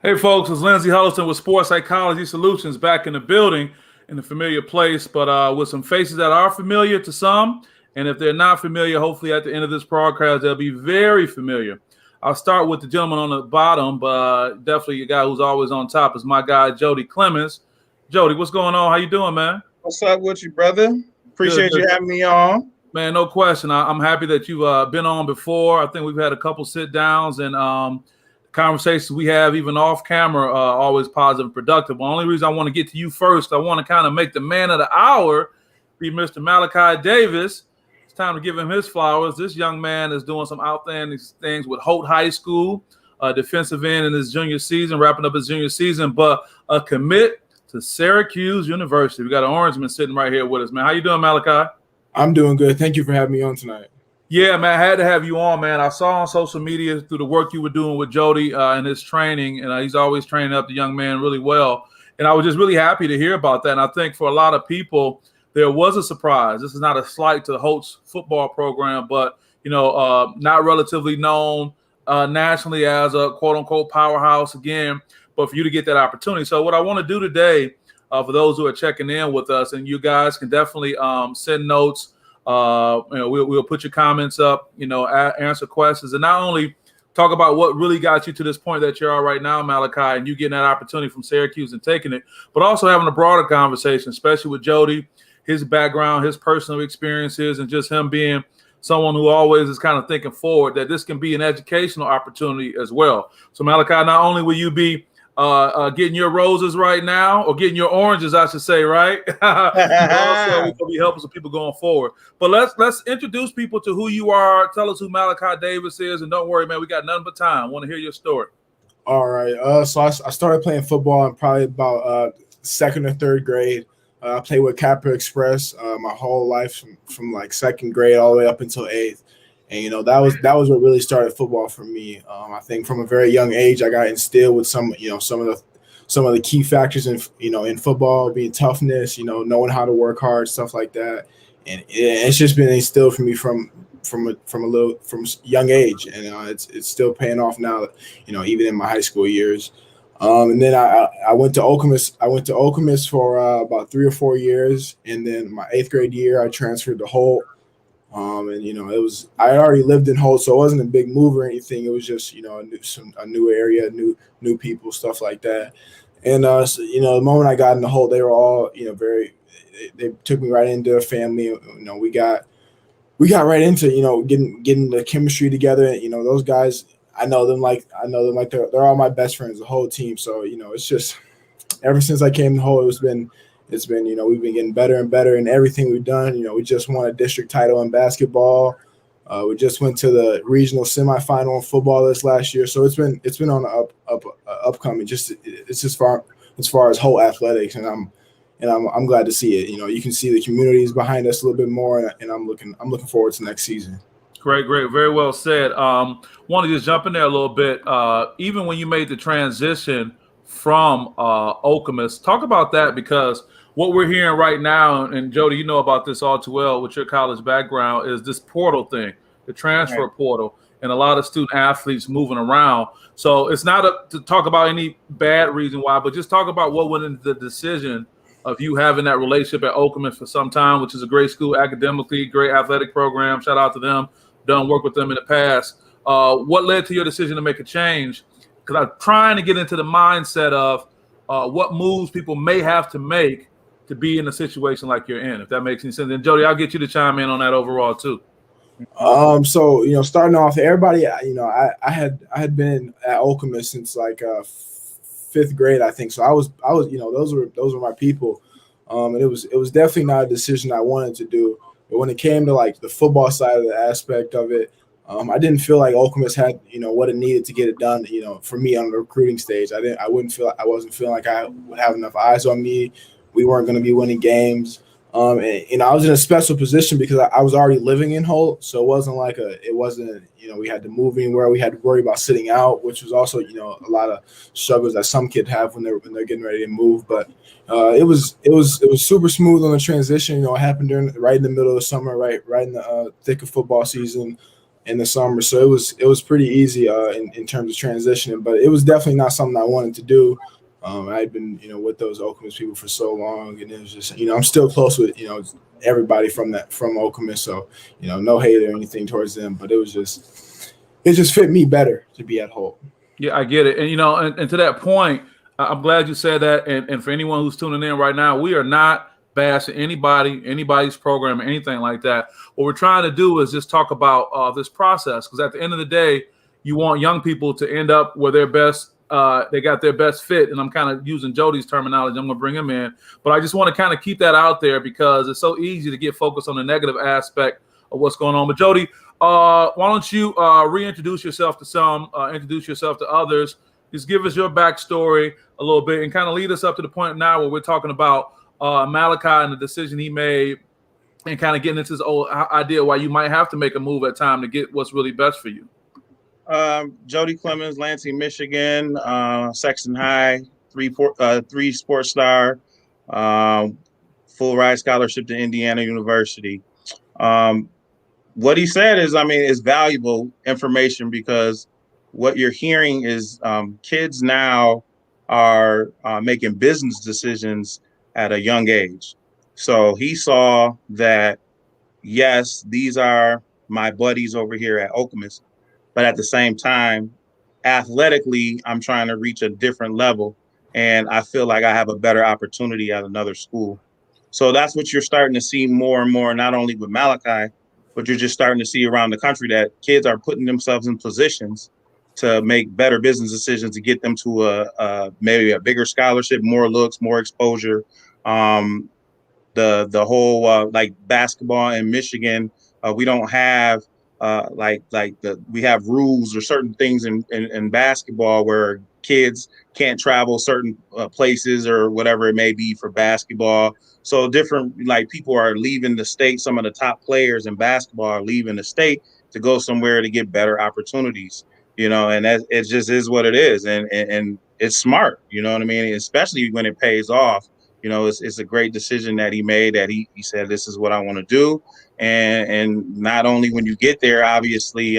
Hey folks, it's Lindsey Huddleston with Sports Psychology Solutions back in the building in a familiar place, but with some faces that are familiar to some. And if they're not familiar, hopefully at the end of this broadcast, they'll be very familiar. I'll start with the gentleman on the bottom, but definitely a guy who's always on top is my guy, Jodie Clemons. Jodie, what's going on? How you doing, man? What's up with you, brother? Good, Appreciate good. you having me on. Man, no question. I'm happy that you've been on before. I think we've had a couple sit downs and conversations we have even off camera always positive and productive. The only reason I want to get to you first, I want to kind of make the man of the hour be Mr. Malachi Davis. It's time to give him his flowers. This young man is doing some outstanding things with Holt High School, defensive end in his junior season, wrapping up his junior season, but a commit to Syracuse University. We got an Orangeman sitting right here with us, man. How you doing, Malachi? I'm doing good. Thank you for having me on tonight. Yeah, man, I had to have you on, man. I saw on social media through the work you were doing with Jodie and his training, and he's always training up the young man really well. And I was just really happy to hear about that. And I think for a lot of people, there was a surprise. This is not a slight to Holt's football program, but, not relatively known nationally as a quote-unquote powerhouse again, but for you to get that opportunity. So what I want to do today, for those who are checking in with us, and you guys can definitely send notes. We'll put your comments up, answer questions, and not only talk about what really got you to this point that you are right now, Malachi, and you getting that opportunity from Syracuse and taking it, but also having a broader conversation, especially with Jodie, his background, his personal experiences, and just him being someone who always is kind of thinking forward that this can be an educational opportunity as well. So Malachi, not only will you be getting your roses right now, or getting your oranges, I should say, right? Also, we will be helping some people going forward. But let's introduce people to who you are. Tell us who Malachi Davis is, and don't worry, man, we got nothing but time. I want to hear your story. All right. So I started playing football in probably about second or third grade. I played with Capra Express my whole life from like second grade all the way up until eighth. And that was what really started football for me. I think from a very young age, I got instilled with some of the key factors in football, being toughness, knowing how to work hard, stuff like that. And it's just been instilled for me from young age, and it's still paying off now. Even in my high school years. And then I went to Okemos. I went to Okemos for about 3 or 4 years, and then my 8th grade year, I transferred to Holt. I had already lived in Holt, so it wasn't a big move or anything. It was just, a new area, new people, stuff like that. And the moment I got into Holt, they were all, they took me right into a family. We got right into, getting the chemistry together. Those guys, I know them like they're all my best friends, the whole team. So, it's just ever since I came to Holt, it's been, we've been getting better and better in everything we've done. We just won a district title in basketball. We just went to the regional semifinal in football this last year. So it's been on the upcoming. It's as far as whole athletics, and I'm glad to see it. You can see the communities behind us a little bit more, and I'm looking forward to next season. Great, very well said. Want to just jump in there a little bit. Even when you made the transition from Okemos, talk about that, because what we're hearing right now, and Jodie, you know about this all too well with your college background, is this portal thing, the transfer portal, and a lot of student athletes moving around. So it's not to talk about any bad reason why, but just talk about what went into the decision of you having that relationship at Okemos for some time, which is a great school academically, great athletic program. Shout out to them. Done work with them in the past. What led to your decision to make a change? Because I'm trying to get into the mindset of what moves people may have to make to be in a situation like you're in, if that makes any sense. And Jodie, I'll get you to chime in on that overall too. So starting off, everybody, I had been at Okemos since like 5th grade, I think. So I was those were my people. And it was definitely not a decision I wanted to do. But when it came to like the football side of the aspect of it, I didn't feel like Okemos had, what it needed to get it done, for me on the recruiting stage. I wasn't feeling like I would have enough eyes on me. We weren't going to be winning games. And I was in a special position because I was already living in Holt. So it wasn't we had to move anywhere. We had to worry about sitting out, which was also, a lot of struggles that some kids have when they're getting ready to move. But it was super smooth on the transition. It happened right in the middle of the summer, right in the thick of football season. in the summer. So it was pretty easy in terms of transitioning, but it was definitely not something I wanted to do. I'd been, with those Okemos people for so long, and it was just, I'm still close with, everybody from Okemos. So, no hate or anything towards them, but it just fit me better to be at Holt. Yeah, I get it. And, and to that point, I'm glad you said that. And for anyone who's tuning in right now, we are not bashing anybody's program or anything like that. What we're trying to do is just talk about this process, because at the end of the day, you want young people to end up where their best they got their best fit. And I'm kind of using Jodie's terminology. I'm going to bring him in. But I just want to kind of keep that out there, because it's so easy to get focused on the negative aspect of what's going on. But Jodie, why don't you reintroduce yourself to some, introduce yourself to others. Just give us your backstory a little bit and kind of lead us up to the point now where we're talking about Malachi and the decision he made, and kind of getting into this old idea why you might have to make a move at time to get what's really best for you. Jodie Clemons, Lansing, Michigan, Sexton High, three sports star, full ride scholarship to Indiana University. What he said is valuable information, because what you're hearing is kids now are making business decisions at a young age. So he saw that, yes, these are my buddies over here at Okemos, but at the same time, athletically, I'm trying to reach a different level, and I feel like I have a better opportunity at another school. So that's what you're starting to see more and more, not only with Malachi, but you're just starting to see around the country, that kids are putting themselves in positions to make better business decisions to get them to maybe a bigger scholarship, more looks, more exposure. The whole like basketball in Michigan, we don't have we have rules or certain things in basketball where kids can't travel certain places or whatever it may be for basketball. So different, like, people are leaving the state. Some of the top players in basketball are leaving the state to go somewhere to get better opportunities, and it just is what it is. And it's smart, you know what I mean? Especially when it pays off. It's a great decision that he made, that he said, this is what I want to do. And not only when you get there, obviously,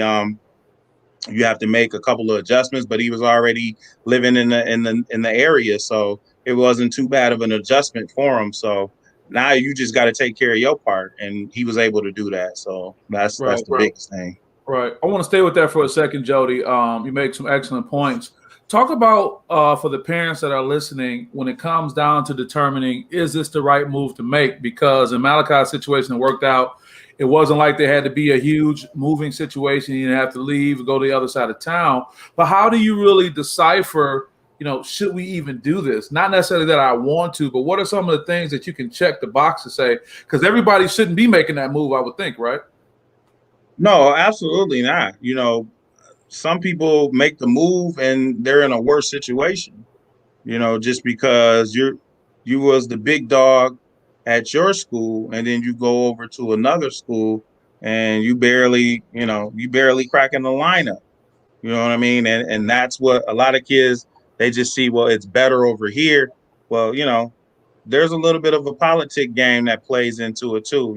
you have to make a couple of adjustments, but he was already living in the area, so it wasn't too bad of an adjustment for him. So now you just got to take care of your part, and he was able to do that. So that's the biggest thing. Right. I want to stay with that for a second, Jodie. You make some excellent points. Talk about for the parents that are listening, when it comes down to determining, is this the right move to make? Because in Malachi's situation, it worked out. It wasn't like there had to be a huge moving situation. You didn't have to leave or go to the other side of town. But how do you really decipher, should we even do this? Not necessarily that I want to, but what are some of the things that you can check the box to say? Because everybody shouldn't be making that move, I would think, right? No, absolutely not. Some people make the move and they're in a worse situation, just because you was the big dog at your school, and then you go over to another school and you barely cracking the lineup. You know what I mean? And that's what a lot of kids, they just see, well, it's better over here. Well, there's a little bit of a politic game that plays into it too.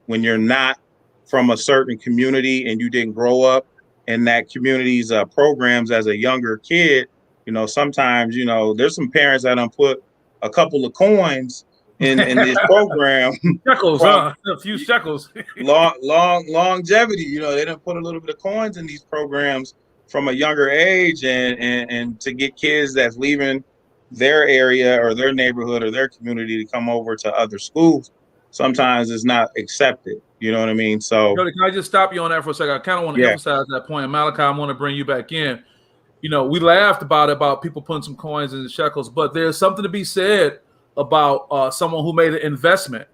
When you're not from a certain community and you didn't grow up in that community's programs as a younger kid, sometimes, there's some parents that don't put a couple of coins in this program. Shekels, a few shekels. Longevity. They don't put a little bit of coins in these programs from a younger age, and to get kids that's leaving their area or their neighborhood or their community to come over to other schools, sometimes it's not accepted. You know what I mean? So, Jodie, can I just stop you on that for a second? I kind of want to emphasize that point. And Malachi, I want to bring you back in. We laughed about people putting some coins in the shekels, but there's something to be said about someone who made an investment,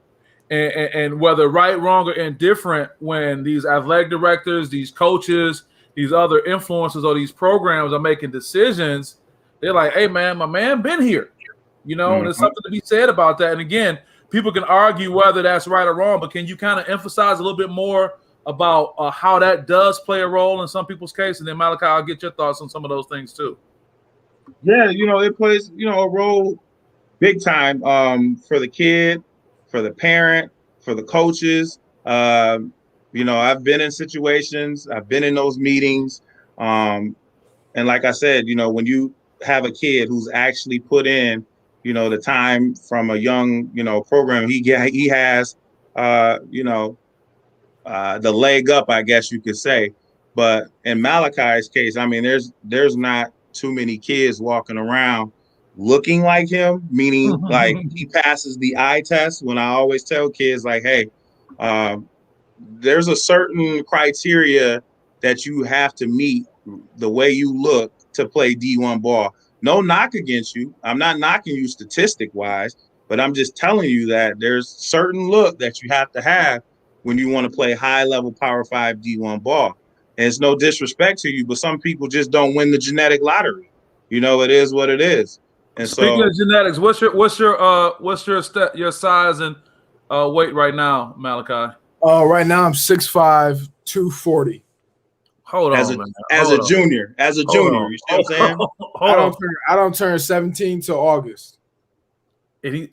and whether right, wrong, or indifferent, when these athletic directors, these coaches, these other influencers, or these programs are making decisions, they're like, hey, man, my man been here. And there's something to be said about that. And again, people can argue whether that's right or wrong, but can you kind of emphasize a little bit more about how that does play a role in some people's case? And then, Malachi, I'll get your thoughts on some of those things too. Yeah, it plays, a role big time for the kid, for the parent, for the coaches. I've been in situations, I've been in those meetings. And like I said, when you have a kid who's actually put in, the time from a young, program, he has, the leg up, I guess you could say. But in Malachi's case, I mean, there's not too many kids walking around looking like him, meaning like he passes the eye test. When I always tell kids, like, hey, there's a certain criteria that you have to meet the way you look to play D1 ball. No knock against you. I'm not knocking you statistic wise, but I'm just telling you that there's certain look that you have to have when you want to play high level Power 5 D1 ball. And it's no disrespect to you, but some people just don't win the genetic lottery. It is what it is. And speaking so, of genetics, what's your size and weight right now, Malachi? Right now I'm 6'5", 240. Hold as on, a man. as Hold a on. junior, Hold you on. see what I'm saying? Hold on. I don't turn 17 till August. And he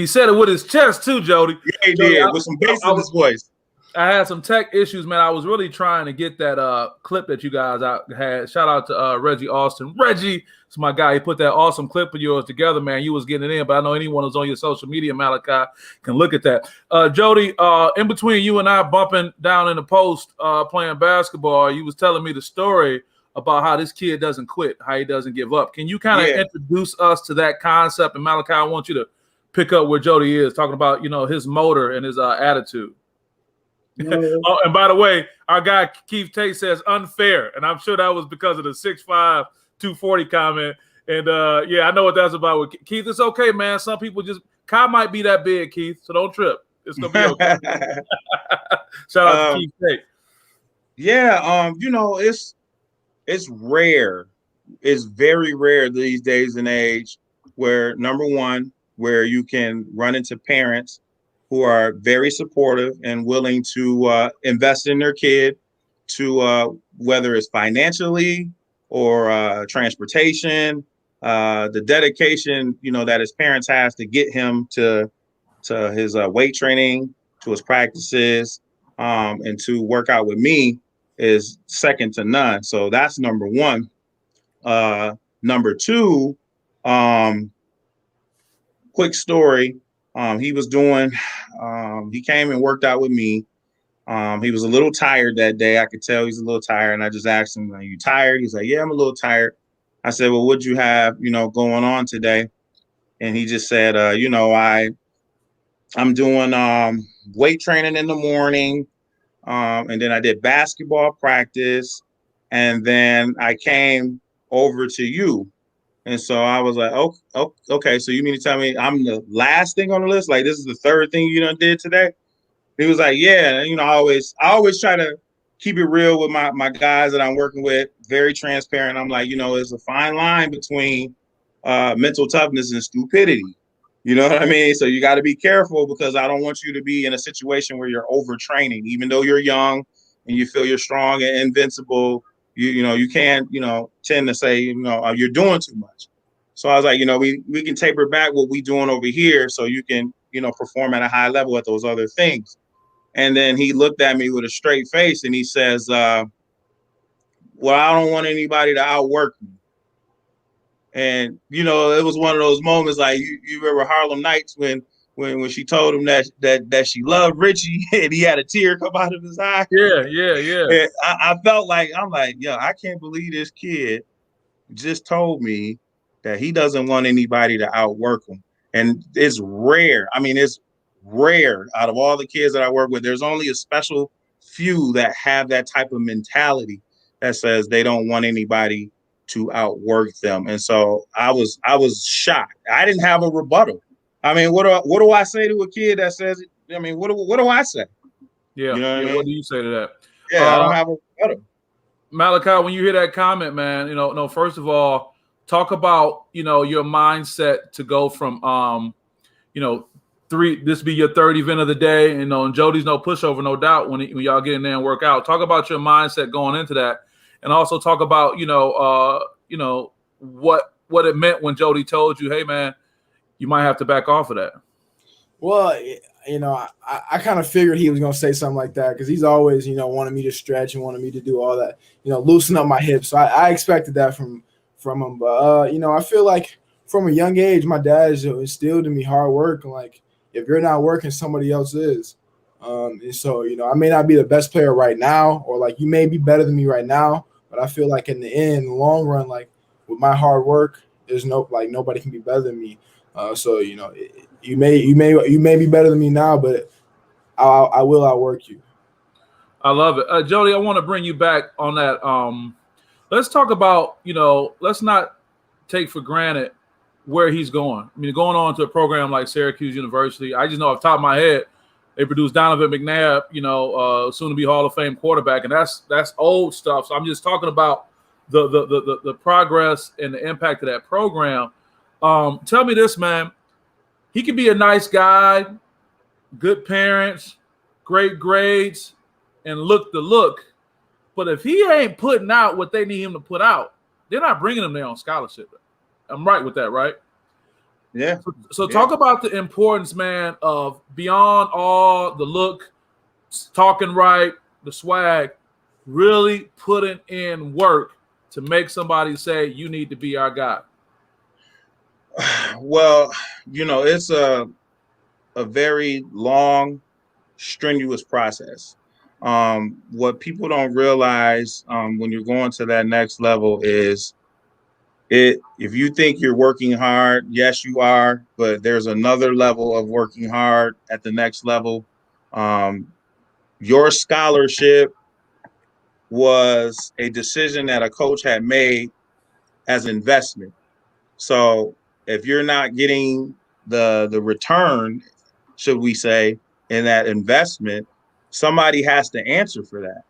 said it with his chest too, Jody. Yeah, he Jody, did, with some bass in his voice. I had some tech issues, man. I was really trying to get that clip that you guys had. Shout out to Reggie Austin. Reggie is my guy. He put that awesome clip of yours together, man. You was getting it in, but I know anyone who's on your social media, Malachi, can look at that. Jody, in between you and I bumping down in the post playing basketball, you was telling me the story about how this kid doesn't quit, how he doesn't give up. Can you kind of introduce us to that concept? And Malachi, I want you to pick up where Jody is, talking about, his motor and his attitude. Oh, and by the way, our guy Keith Tate says unfair, and I'm sure that was because of the 6'5", 240 comment. And yeah, I know what that's about. With Keith, it's okay, man. Some people Kyle might be that big, Keith, so don't trip. It's gonna be okay. Shout out to Keith Tate. Yeah, it's rare. It's very rare these days and age where, number one, where you can run into parents who are very supportive and willing to invest in their kid, to whether it's financially or transportation, the dedication that his parents have to get him to his weight training, to his practices, and to work out with me is second to none. So that's number one. Number two, quick story. He came and worked out with me. He was a little tired that day. I could tell he's a little tired. And I just asked him, are you tired? He's like, yeah, I'm a little tired. I said, well, what'd you have, going on today? And he just said, I'm doing weight training in the morning. And then I did basketball practice. And then I came over to you. And so I was like, oh, okay. So you mean to tell me I'm the last thing on the list? Like, this is the third thing you done did today? He was like, yeah. I always try to keep it real with my guys that I'm working with, very transparent. I'm like, there's a fine line between mental toughness and stupidity. You know what I mean? So you got to be careful, because I don't want you to be in a situation where you're overtraining, even though you're young and you feel you're strong and invincible. You can't, tend to say, you're doing too much. So I was like, we can taper back what we doing over here so you can, perform at a high level at those other things. And then he looked at me with a straight face and he says, well, I don't want anybody to outwork me. And, it was one of those moments like you remember Harlem Nights when she told him that she loved Richie and he had a tear come out of his eye. Yeah. And I felt like, I'm like, yo, I can't believe this kid just told me that he doesn't want anybody to outwork him. And it's rare. I mean, it's rare. Out of all the kids that I work with, there's only a special few that have that type of mentality that says they don't want anybody to outwork them. And so I was shocked. I didn't have a rebuttal. I mean, what do I say to a kid that says it? I mean, what do I say? Yeah. You know what I mean? What do you say to that? Yeah, I don't have a rebuttal. Malachi, when you hear that comment, man, first of all, talk about, your mindset to go from, this be your third event of the day, and Jody's no pushover, no doubt, when y'all get in there and work out. Talk about your mindset going into that, and also talk about, what it meant when Jody told you, hey, man, you might have to back off of that. Well, I kind of figured he was going to say something like that because he's always, wanted me to stretch and wanted me to do all that, loosen up my hips. So I expected that from him. But, I feel like from a young age, my dad instilled in me hard work. And, like, if you're not working, somebody else is. And so, I may not be the best player right now, or, like, you may be better than me right now. But I feel like in the end, in the long run, like, with my hard work, there's nobody can be better than me. So you may be better than me now, but I will outwork you. I love it, Jodie. I want to bring you back on that. Let's talk about let's not take for granted where he's going. I mean, going on to a program like Syracuse University, I just know off the top of my head they produced Donovan McNabb, soon to be Hall of Fame quarterback, and that's old stuff. So I'm just talking about the progress and the impact of that program. Tell me this, man. He could be a nice guy, good parents, great grades, and look the look. But if he ain't putting out what they need him to put out, they're not bringing him there on scholarship. I'm right with that, right? Yeah. So talk about the importance, man, of beyond all the look, talking right, the swag, really putting in work to make somebody say, you need to be our guy. Well, it's a very long, strenuous process. What people don't realize when you're going to that next level is if you think you're working hard, yes, you are, but there's another level of working hard at the next level. Your scholarship was a decision that a coach had made as investment. So if you're not getting the return, should we say, in that investment, somebody has to answer for that.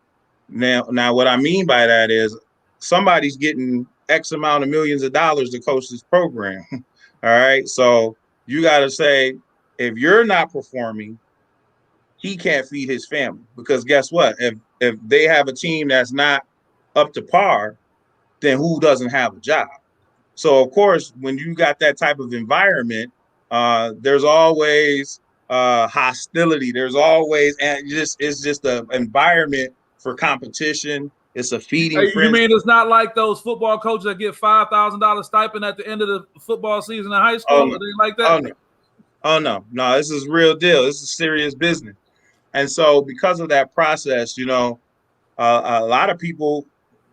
Now, what I mean by that is somebody's getting X amount of millions of dollars to coach this program. All right. So you got to say, if you're not performing, he can't feed his family, because guess what? If they have a team that's not up to par, then who doesn't have a job? So of course, when you got that type of environment, there's always hostility. There's always, and it's just an environment for competition. It's a feeding frenzy. You mean it's not like those football coaches that get $5,000 stipend at the end of the football season in high school? Oh, no. Like that? No. This is real deal. This is serious business. And so because of that process, a lot of people,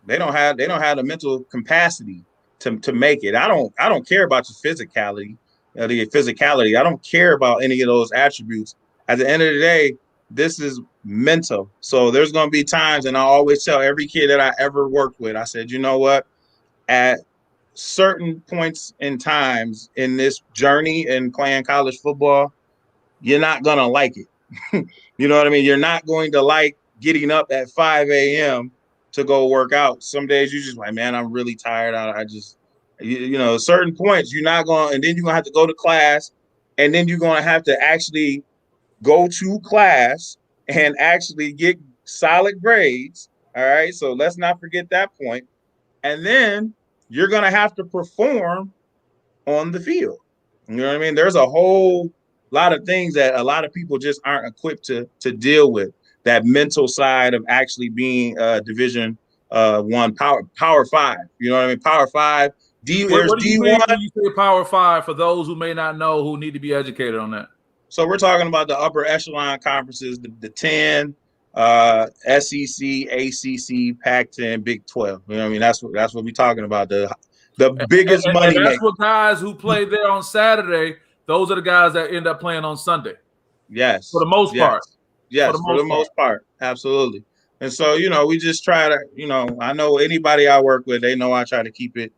they don't have the mental capacity to make it. I don't care about your physicality, I don't care about any of those attributes. At the end of the day, this is mental. So there's going to be times, and I always tell every kid that I ever worked with, I said, you know what, at certain points in times in this journey in playing college football, you're not going to like it. You know what I mean? You're not going to like getting up at 5 a.m. to go work out. Some days you just like, man, I'm really tired. I just, certain points you're not going, and then you're going to have to go to class, and then you're going to have to actually go to class and actually get solid grades. All right. So let's not forget that point. And then you're going to have to perform on the field. You know what I mean? There's a whole lot of things that a lot of people just aren't equipped to deal with. That mental side of actually being Division One Power Five. You know what I mean? Power Five. What do you mean when you say Power Five for those who may not know, who need to be educated on that? So we're talking about the upper echelon conferences, the 10, SEC, ACC, Pac-10, Big 12. You know what I mean? That's what we're talking about. The biggest money. And that's what guys who play there on Saturday, those are the guys that end up playing on Sunday. Yes. For the most part. Yes, for the most part. Absolutely. And so, we just try to, I know anybody I work with, they know I try to keep it,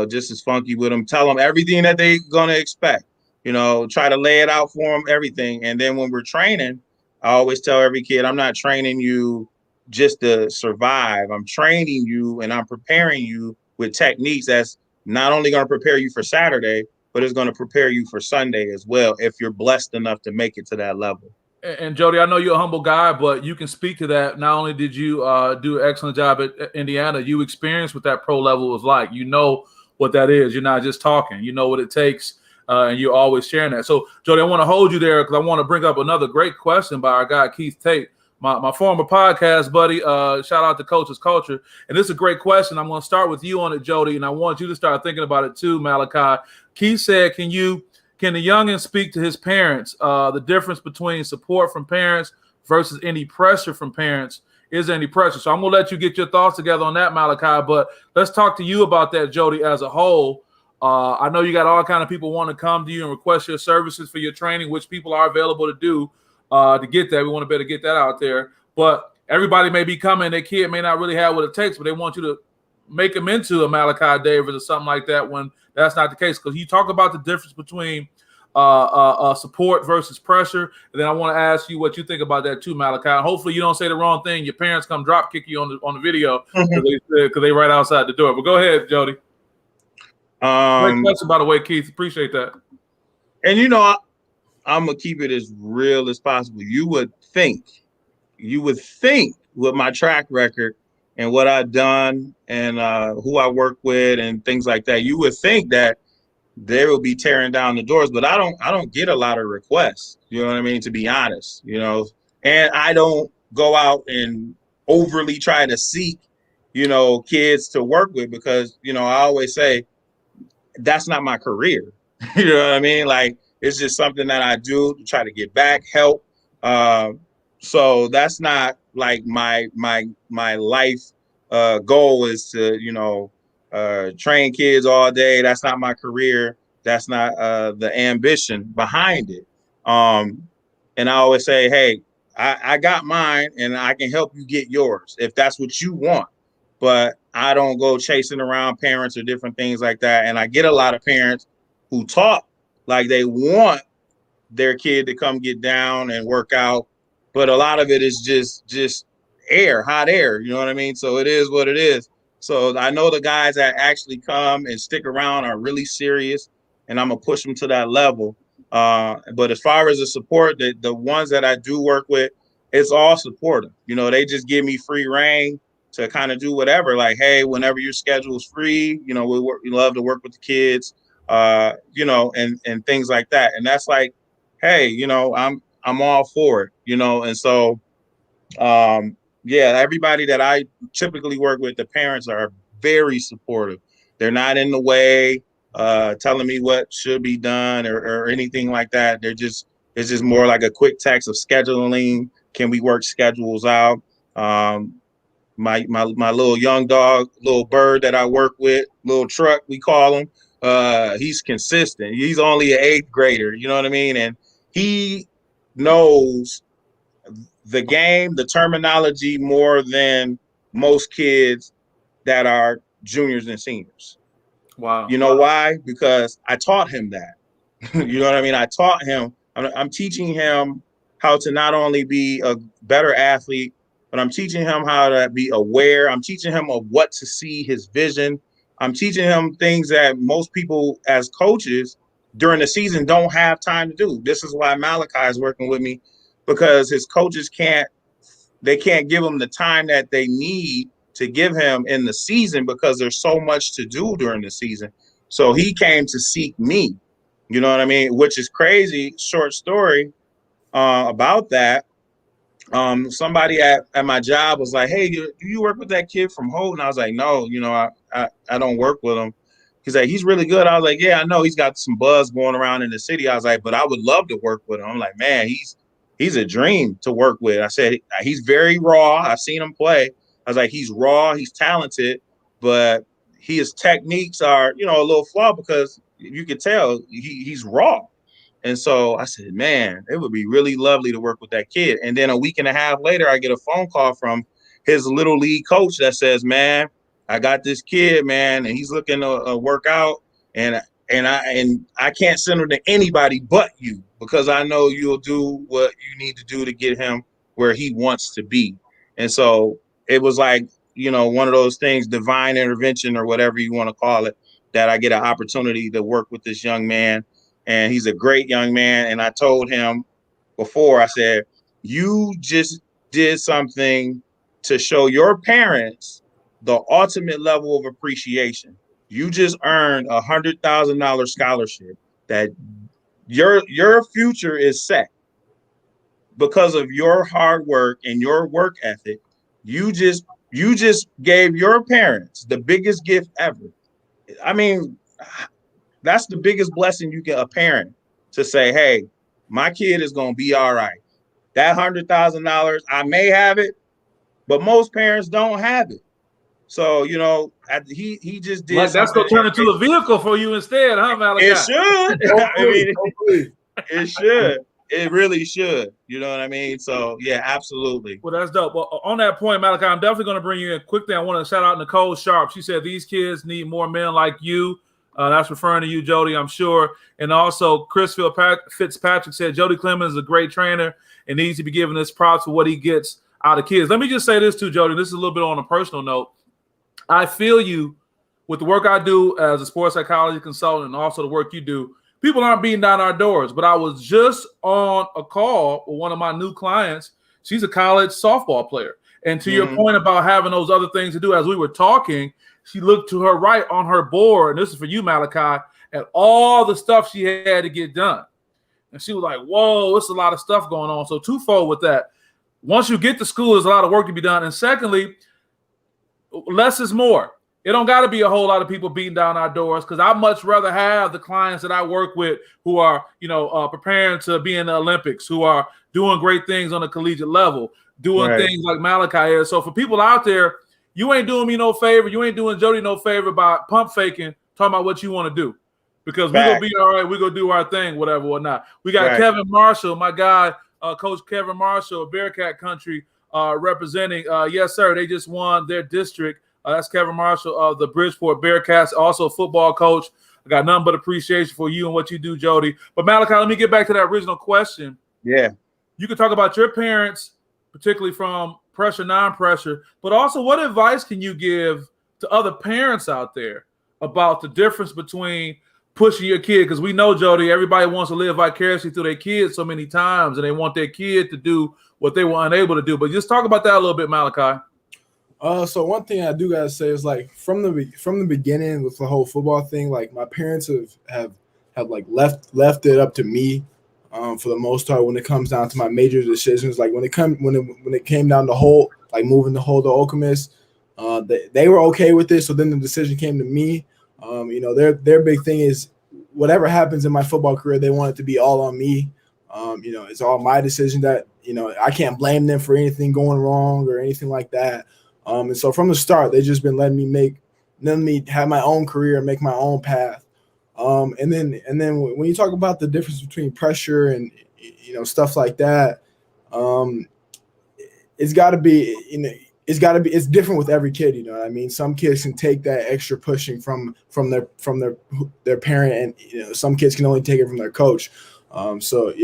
just as funky with them. Tell them everything that they're going to expect. Try to lay it out for them, everything. And then when we're training, I always tell every kid, I'm not training you just to survive. I'm training you and I'm preparing you with techniques that's not only going to prepare you for Saturday, but it's going to prepare you for Sunday as well, if you're blessed enough to make it to that level. And Jodie, I know you're a humble guy, but you can speak to that. Not only did you do an excellent job at Indiana, you experienced what that pro level was like. You know what that is. You're not just talking. You know what it takes and you're always sharing that. So, Jodie, I want to hold you there because I want to bring up another great question by our guy Keith Tate, my former podcast buddy. Shout out to Coach's Culture, and this is a great question. I'm going to start with you on it, Jodie, and I want you to start thinking about it too, Malachi. Keith said, "Can the youngin speak to his parents? The difference between support from parents versus any pressure from parents." Is there any pressure? So I'm going to let you get your thoughts together on that, Malachi. But let's talk to you about that, Jodie, as a whole. I know you got all kind of people want to come to you and request your services for your training, which people are available to do to get that. We want to better get that out there. But everybody may be coming. Their kid may not really have what it takes, but they want you to make them into a Malachi Davis or something like that when that's not the case. Because you talk about the difference between support versus pressure. And then I want to ask you what you think about that too, Malachi. Hopefully you don't say the wrong thing. Your parents come drop kick you on the video because they right outside the door. But go ahead, Jodie. Great question, by the way, Keith. Appreciate that. And I'm gonna keep it as real as possible. You would think with my track record and what I've done and who I work with and things like that, you would think that they will be tearing down the doors, but I don't get a lot of requests, you know what I mean, to be honest, and I don't go out and overly try to seek, kids to work with because, I always say that's not my career. You know what I mean? Like, it's just something that I do to try to get back, help. So that's not like my life goal is to, train kids all day. That's not my career. That's not the ambition behind it. And I always say, hey, I got mine and I can help you get yours if that's what you want. But I don't go chasing around parents or different things like that. And I get a lot of parents who talk like they want their kid to come get down and work out. But a lot of it is just hot air. You know what I mean? So it is what it is. So I know the guys that actually come and stick around are really serious, and I'm going to push them to that level. But as far as the support, the ones that I do work with, it's all supportive. They just give me free reign to kind of do whatever. Like, hey, whenever your schedule is free, we love to work with the kids, and things like that. And that's like, hey, I'm all for it, and so everybody that I typically work with, the parents are very supportive. They're not in the way, telling me what should be done or anything like that. It's just more like a quick text of scheduling. Can we work schedules out? My little young dog, little bird that I work with, little truck, we call him. He's consistent. He's only an 8th grader, you know what I mean? And he knows the game, the terminology more than most kids that are juniors and seniors. Wow. You know why? Because I taught him that. You know what I mean? I taught him. I'm teaching him how to not only be a better athlete, but I'm teaching him how to be aware. I'm teaching him of what to see, his vision. I'm teaching him things that most people as coaches during the season don't have time to do. This is why Malachi is working with me, because his coaches can't give him the time that they need to give him in the season because there's so much to do during the season. So he came to seek me, you know what I mean? Which is crazy. Short story about that. Somebody at my job was like, hey, do you work with that kid from Holden? I was like, no, I don't work with him. He's like, he's really good. I was like, yeah, I know he's got some buzz going around in the city. I was like, but I would love to work with him. I'm like, man, he's a dream to work with. I said, he's very raw. I've seen him play. I was like, he's raw, he's talented, but his techniques are, a little flawed because you can tell he's raw. And so I said, man, it would be really lovely to work with that kid. And then a week and a half later, I get a phone call from his little league coach that says, man, I got this kid, man, and he's looking to work out. And I can't send him to anybody but you because I know you'll do what you need to do to get him where he wants to be. And so it was like, one of those things, divine intervention or whatever you want to call it, that I get an opportunity to work with this young man. And he's a great young man. And I told him before, I said, you just did something to show your parents the ultimate level of appreciation. You just earned $100,000 scholarship. that your future is set because of your hard work and your work ethic. You just gave your parents the biggest gift ever. I mean, that's the biggest blessing you get a parent to say, hey, my kid is going to be all right. That $100,000, I may have it, but most parents don't have it. So, you know, he just did like that's something. gonna turn into a vehicle for you instead, huh, Malachi? It should. I mean, it should. It really should. You know what I mean? So yeah, absolutely. Well, that's dope. Well, on that point, Malachi, I'm definitely going to bring you in quickly. I want to shout out Nicole Sharp. She said these kids need more men like you. That's referring to you, Jodie, I'm sure. And also, Chris Fitzpatrick said Jodie Clemons is a great trainer and needs to be given his props for what he gets out of kids. Let me just say this too, Jodie. This is a little bit on a personal note. I feel you with the work I do as a sports psychology consultant and also the work you do. People aren't beating down our doors, but I was just on a call with one of my new clients. She's a college softball player. And to your point about having those other things to do, as we were talking, she looked to her right on her board, and this is for you, Malachi, at all the stuff she had to get done. And she was like, whoa, it's a lot of stuff going on. So twofold with that. Once you get to school, there's a lot of work to be done. And secondly, less is more. It don't got to be a whole lot of people beating down our doors because I'd much rather have the clients that I work with who are, preparing to be in the Olympics, who are doing great things on a collegiate level, doing things like Malachi is. So for people out there, you ain't doing me no favor. You ain't doing Jodie no favor by pump faking, talking about what you want to do because we're going to be all right. We're going to do our thing, whatever, whatnot. We got Kevin Marshall, my guy, Coach Kevin Marshall of Bearcat Country representing. Yes, sir. They just won their district. That's Kevin Marshall of the Bridgeport Bearcats, also a football coach. I got nothing but appreciation for you and what you do, Jodie. But Malachi, let me get back to that original question. Yeah. You can talk about your parents, particularly from pressure, non-pressure, but also what advice can you give to other parents out there about the difference between pushing your kid? Because we know, Jodie, everybody wants to live vicariously through their kids so many times, and they want their kid to do what they were unable to do. But just talk about that a little bit, Malachi. So one thing I do gotta say is like from the beginning with the whole football thing, like my parents have like left it up to me for the most part when it comes down to my major decisions. Like when it came down to Holt, like moving to Holt to Okemos, they were okay with it. So then the decision came to me. Their big thing is whatever happens in my football career, they want it to be all on me. It's all my decision that I can't blame them for anything going wrong or anything like that. And so from the start, they've just been letting me have my own career and make my own path. And then when you talk about the difference between pressure and stuff like that, it's it's different with every kid. You know what I mean? Some kids can take that extra pushing from their parent, and some kids can only take it from their coach. So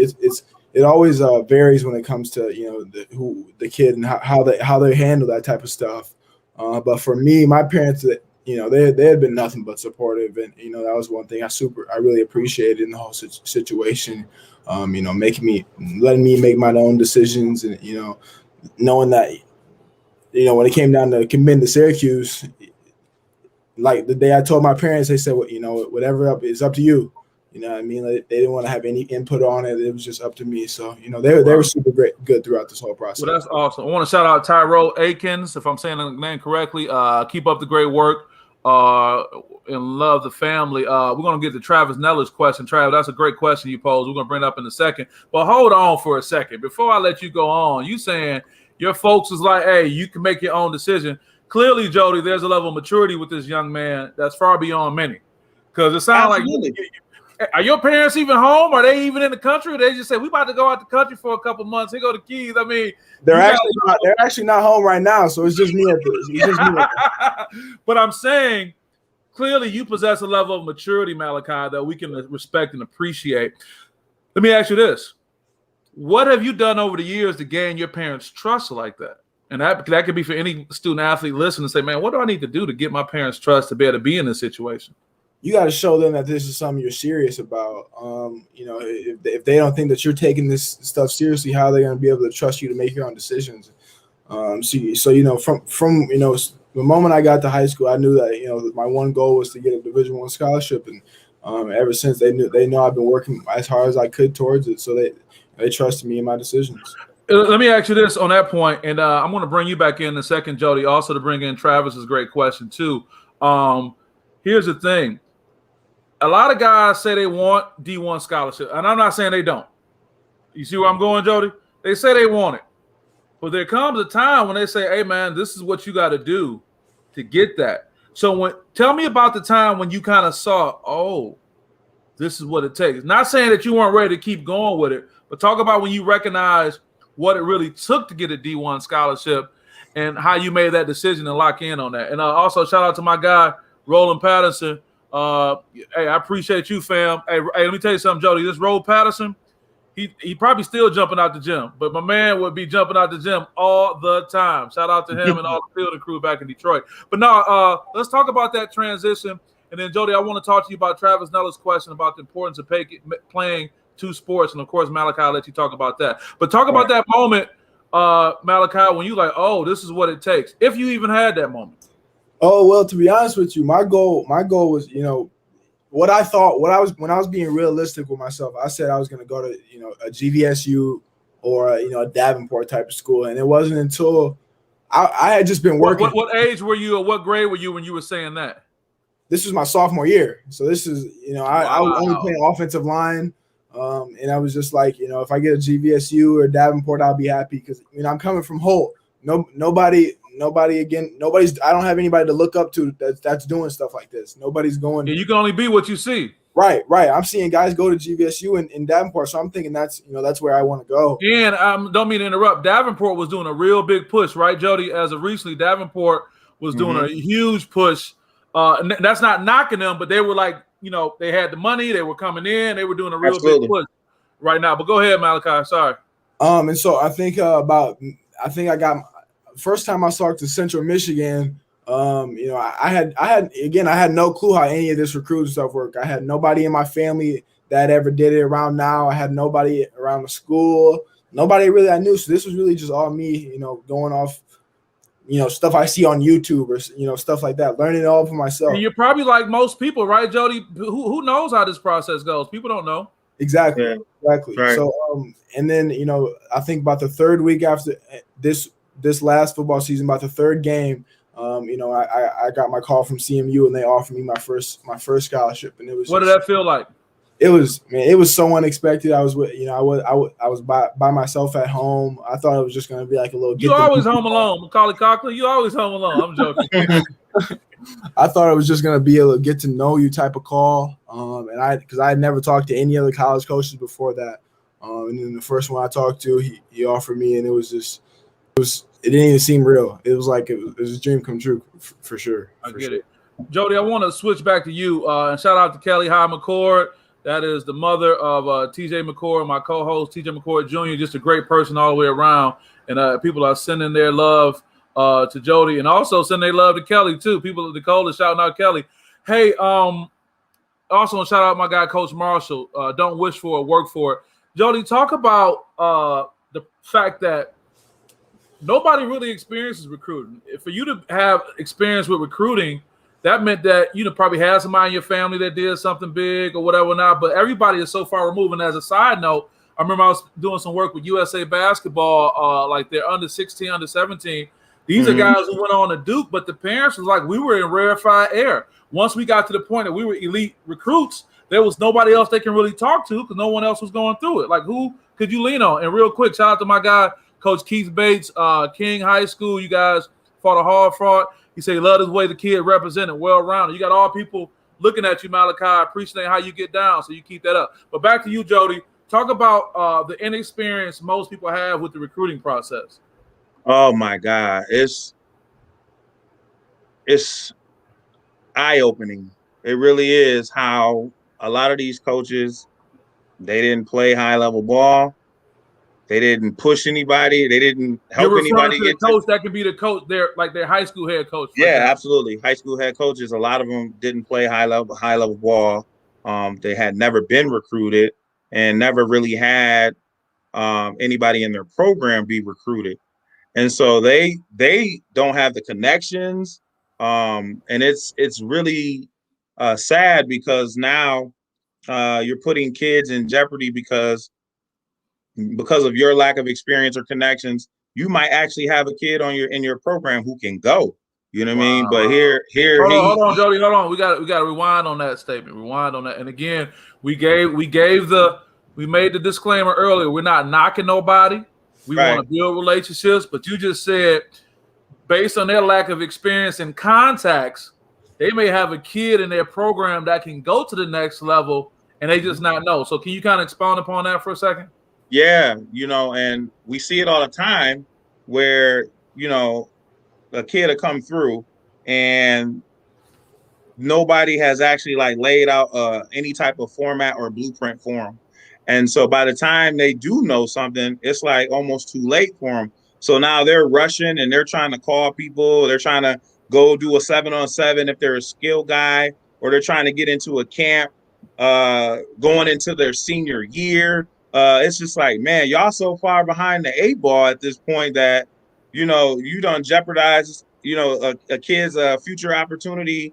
it always varies when it comes to the kid and how they handle that type of stuff. But for me, my parents, they had been nothing but supportive, and that was one thing I really appreciated in the whole situation. Letting me make my own decisions, and knowing that when it came down to committing to Syracuse, like the day I told my parents, they said, whatever is up to you. You know what I mean? Like, they didn't want to have any input on it. It was just up to me. So, they were super good throughout this whole process. Well, that's awesome. I want to shout out Tyrell Akins, if I'm saying the name correctly. Keep up the great work and love the family. We're going to get to Travis Neller's question. Travis, that's a great question you posed. We're going to bring it up in a second. But hold on for a second. Before I let you go on, you saying your folks is like, hey, you can make your own decision. Clearly, Jodie, there's a level of maturity with this young man that's far beyond many. Because it sounds like are your parents even home? Are they even in the country? Or they just say we about to go out the country for a couple months. Here go the keys. I mean, they're actually not home right now, so it's just me at this. But I'm saying, clearly, you possess a level of maturity, Malachi, that we can respect and appreciate. Let me ask you this: what have you done over the years to gain your parents' trust like that? And that could be for any student athlete listening and say, "Man, what do I need to do to get my parents' trust to be able to be in this situation?" You got to show them that this is something you're serious about. If they don't think that you're taking this stuff seriously, how are they going to be able to trust you to make your own decisions? From the moment I got to high school, I knew that my one goal was to get a Division I scholarship, and Ever since they know I've been working as hard as I could towards it, so they trusted me in my decisions. Let me ask you this on that point, and I'm going to bring you back in a second, Jody. Also to bring in Travis is a great question too. Here's the thing: a lot of guys say they want D1 scholarship, and I'm not saying they don't. You see where I'm going, Jody? They say they want it, but there comes a time when they say, "Hey, man, this is what you got to do to get that." So tell me about the time when you kind of saw, oh, this is what it takes. Not saying that you weren't ready to keep going with it, but talk about when you recognize what it really took to get a D1 scholarship and how you made that decision and lock in on that. And also shout out to my guy, Roland Patterson. Hey, I appreciate you, fam. Hey, let me tell you something, Jody. This Roland Patterson, he probably still jumping out the gym, but my man would be jumping out the gym all the time. Shout out to him and all the field and crew back in Detroit. But now let's talk about that transition. And then, Jody, I want to talk to you about Travis Neller's question about the importance of playing two sports. And, of course, Malachi, I'll let you talk about that. But talk about that moment, Malachi, when you like, oh, this is what it takes, if you even had that moment. Oh, well, to be honest with you, my goal was, what I thought, when I was being realistic with myself, I said I was going to go to, a GVSU or, a Davenport type of school. And it wasn't until I had just been working. What age were you or what grade were you when you were saying that? This was my sophomore year. So this is, I was only playing offensive line. And I was just like, if I get a GVSU or Davenport, I'll be happy because, I'm coming from Holt. Nobody again. I don't have anybody to look up to that's doing stuff like this. Nobody's going. Yeah, you can only be what you see. Right. I'm seeing guys go to GVSU and Davenport, so I'm thinking that's where I want to go. And don't mean to interrupt. Davenport was doing a real big push, right, Jody? As of recently, Davenport was doing a huge push. And that's not knocking them, but they were like, they had the money, they were coming in, they were doing a real big push right now. But go ahead, Malachi. Sorry. And so I think I got first time I talked to Central Michigan. I had no clue how any of this recruiting stuff worked. I had nobody in my family that ever did it around now. I had nobody around the school. Nobody really I knew. So this was really just all me, going off, stuff I see on YouTube or, stuff like that, learning it all for myself. And you're probably like most people, right, Jody? Who knows how this process goes? People don't know. Exactly. Yeah. Exactly. Right. So, and then, I think about the third week after this last football season, about the third game, I got my call from CMU and they offered me my first scholarship. And it was, what did that feel like? It was so unexpected. I was with, I was by myself at home. I thought it was just going to be like a little. You always home alone, Macaulay Cochran. You always home alone. I'm joking. I thought it was just going to be a get to know you type of call. Because I had never talked to any other college coaches before that. And then the first one I talked to, he offered me, and it didn't even seem real. It was like it was a dream come true for sure. I get it. Jody, I want to switch back to you and shout out to Kelly High McCord. That is the mother of TJ McCord, my co-host, TJ McCord Jr., just a great person all the way around. And people are sending their love to Jody and also sending their love to Kelly, too. People at the Dakota shouting out Kelly. Hey, also shout out my guy, Coach Marshall. Don't wish for it, work for it. Jody, talk about the fact that nobody really experiences recruiting. For you to have experience with recruiting, that meant that probably had somebody in your family that did something big or whatever not, but everybody is so far removed. And as a side note, I remember I was doing some work with USA Basketball, like they're under 16, under 17. These are guys who went on to Duke, but the parents was like, we were in rarefied air. Once we got to the point that we were elite recruits, there was nobody else they can really talk to because no one else was going through it. Like, who could you lean on? And real quick, shout out to my guy, Coach Keith Bates, King High School. You guys fought a hard fought. He said he loved his way the kid represented, well-rounded. You got all people looking at you, Malachi, appreciating how you get down, so you keep that up. But back to you, Jody. Talk about the inexperience most people have with the recruiting process. Oh, my God. It's eye-opening. It really is how a lot of these coaches, they didn't play high-level ball. They didn't push anybody. They didn't help anybody get coach. That could be the coach. Their high school head coach. Yeah, absolutely. High school head coaches. A lot of them didn't play high level ball. They had never been recruited and never really had anybody in their program be recruited, and so they don't have the connections. And it's really sad because now you're putting kids in jeopardy because of your lack of experience or connections. You might actually have a kid in your program who can go. You know what I mean? But here, hold on, Jody, hold on. We got to rewind on that statement. Rewind on that. And again, we made the disclaimer earlier. We're not knocking nobody. We want to build relationships. But you just said, based on their lack of experience and contacts, they may have a kid in their program that can go to the next level, and they just not know. So can you kind of expound upon that for a second? Yeah, and we see it all the time where, a kid will come through and nobody has actually like laid out any type of format or blueprint for them. And so by the time they do know something, it's like almost too late for them. So now they're rushing and they're trying to call people. They're trying to go do a 7-on-7 if they're a skill guy, or they're trying to get into a camp going into their senior year. It's just like, man, y'all so far behind the 8 ball at this point that, you done jeopardize, a kid's future opportunity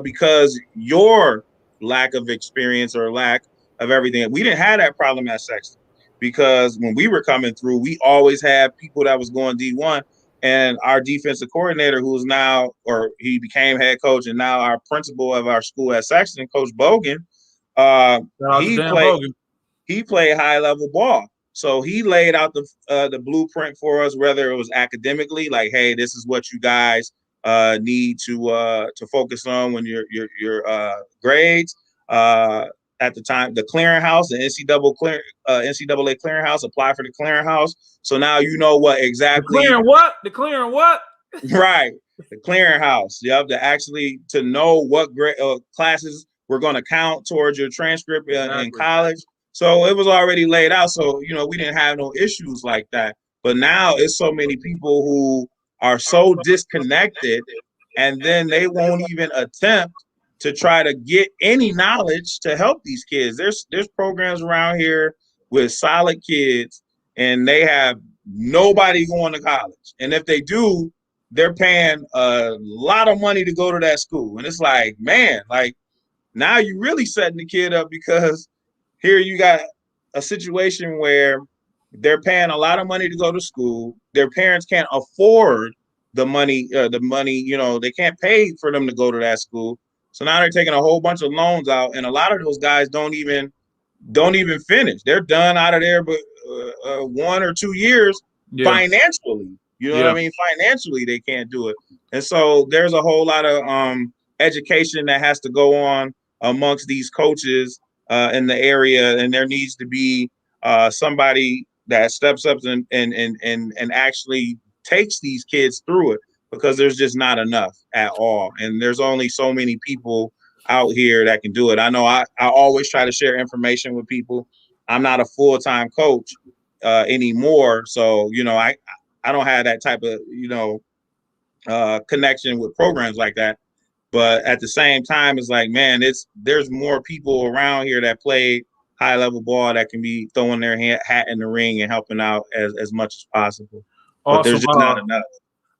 because your lack of experience or lack of everything. We didn't have that problem at Sexton because when we were coming through, we always had people that was going D1, and our defensive coordinator, who's now, or he became head coach and now our principal of our school at Sexton, Coach Bogan, he played high level ball. So he laid out the blueprint for us, whether it was academically, like, hey, this is what you guys need to focus on when your grades. At the time, the clearinghouse, the NCAA clearinghouse, apply for the clearinghouse. So now you know what exactly. The clearing what? Right, the clearinghouse. Yep, to know what grade classes we're going to count towards your transcript in college. So it was already laid out. So, we didn't have no issues like that. But now it's so many people who are so disconnected, and then they won't even attempt to try to get any knowledge to help these kids. There's programs around here with solid kids, and they have nobody going to college. And if they do, they're paying a lot of money to go to that school. And it's like, man, like now you're really setting the kid up, because here you got a situation where they're paying a lot of money to go to school. Their parents can't afford the money, they can't pay for them to go to that school. So now they're taking a whole bunch of loans out, and a lot of those guys don't even finish. They're done out of there, but 1 or 2 years financially. You know what I mean? Financially, they can't do it. And so there's a whole lot of education that has to go on amongst these coaches in the area, and there needs to be somebody that steps up and actually takes these kids through it, because there's just not enough at all. And there's only so many people out here that can do it. I know I always try to share information with people. I'm not a full-time coach anymore. So, I don't have that type of, connection with programs like that. But at the same time, it's like, man, there's more people around here that play high-level ball that can be throwing their hat in the ring and helping out as much as possible. Awesome. But there's just not enough.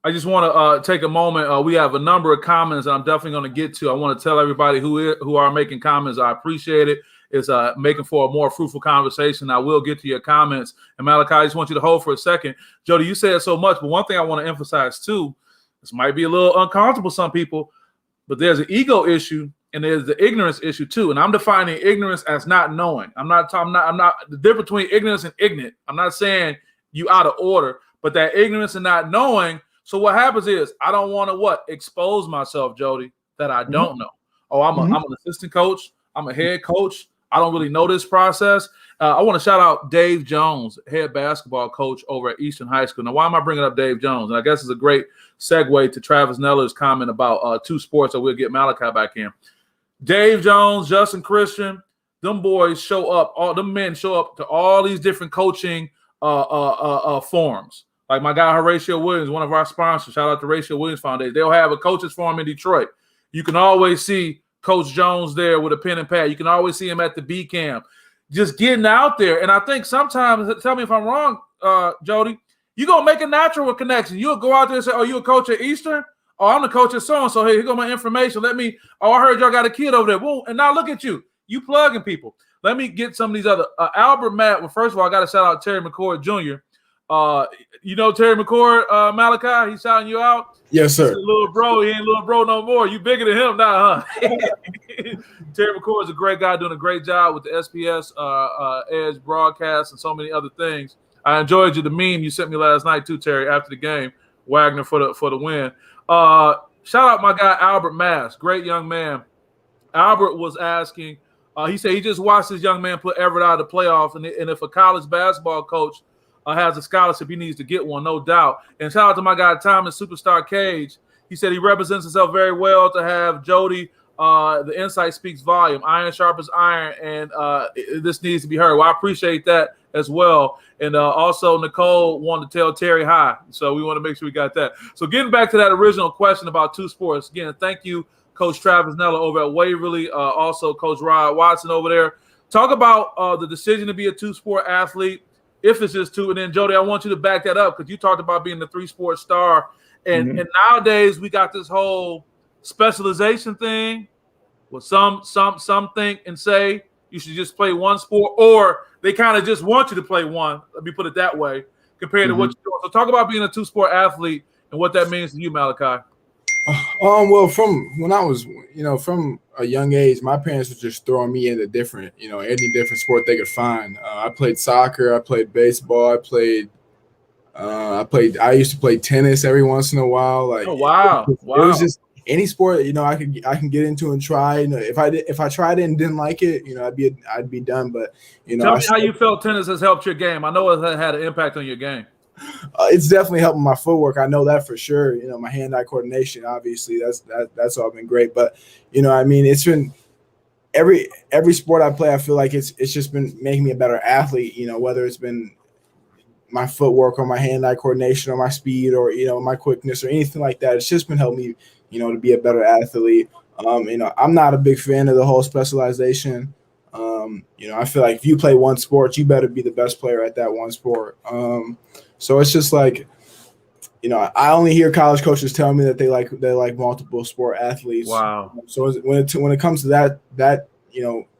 I just want to take a moment. We have a number of comments I'm definitely going to get to. I want to tell everybody who are making comments, I appreciate it. It's making for a more fruitful conversation. I will get to your comments. And Malachi, I just want you to hold for a second. Jody, you said so much, but one thing I want to emphasize too, this might be a little uncomfortable to some people, but there's an ego issue and there's the ignorance issue too. And I'm defining ignorance as not knowing. I'm not the difference between ignorance and ignorant. I'm not saying you out of order, but that ignorance and not knowing. So what happens is I don't want to expose myself, Jody, that I don't know. Oh, I'm an assistant coach. I'm a head coach. I don't really know this process. I want to shout out Dave Jones, head basketball coach over at Eastern High School. Now, why am I bringing up Dave Jones? And I guess it's a great segue to Travis Neller's comment about 2 sports that we'll get Malachi back in. Dave Jones, Justin Christian, them boys show up. All them men show up to all these different coaching forums. Like my guy Horatio Williams, one of our sponsors. Shout out to Horatio Williams Foundation. They'll have a coaches forum in Detroit. You can always see Coach Jones there with a pen and pad. You can always see him at the B camp, just getting out there. And I think sometimes, tell me if I'm wrong, Jody, you're going to make a natural connection. You'll go out there and say, oh, you a coach at Eastern? Oh, I'm the coach of so-and-so. Hey, here go my information. Let me, I heard y'all got a kid over there. Whoa, and now look at you. You plugging people. Let me get some of these other. Albert Matt, well, first of all, I got to shout out Terry McCord Jr. You know Terry McCord, Malachi? He's shouting you out? Yes, sir. Little bro. He ain't little bro no more. You bigger than him now, huh? Terry McCord is a great guy doing a great job with the SPS Edge broadcast and so many other things. I enjoyed the meme you sent me last night too, Terry, after the game. Wagner for the win. Shout out my guy Albert Mass, great young man. Albert was asking, he said he just watched this young man put Everett out of the playoff, and if a college basketball coach has a scholarship, he needs to get one, no doubt. And shout out to my guy Thomas Superstar Cage. He said he represents himself very well to have Jodie. The insight speaks volume. Iron sharpens iron, and this needs to be heard. Well, I appreciate that as well. And also, Nicole wanted to tell Terry hi, so we want to make sure we got that. So getting back to that original question about two sports, again, thank you, Coach Travis Nella over at Waverly, also Coach Rod Watson over there. Talk about the decision to be a two-sport athlete, if it's just two. And then, Jodie, I want you to back that up because you talked about being the three-sport star. And nowadays, we got this whole specialization thing where some think and say you should just play one sport, or they kind of just want you to play one. Let me put it that way, compared to what you're doing. So talk about being a two-sport athlete and what that means to you, Malachi. Well, from when I was, from a young age, my parents were just throwing me into different, any different sport they could find. I played soccer, I played baseball, I used to play tennis every once in a while. Like, oh wow, it was just any sport, I can get into and try. If I tried it and didn't like it, I'd be done. But tell me how you felt tennis has helped your game. I know it had an impact on your game. It's definitely helping my footwork. I know that for sure. My hand-eye coordination, obviously, that's all been great. But it's been every sport I play. I feel like it's just been making me a better athlete. Whether it's been my footwork or my hand-eye coordination or my speed or my quickness or anything like that. It's just been helping me, to be a better athlete. I'm not a big fan of the whole specialization. I feel like if you play one sport, you better be the best player at that one sport. So it's just like, I only hear college coaches tell me that they like multiple sport athletes. Wow. So when it comes to that,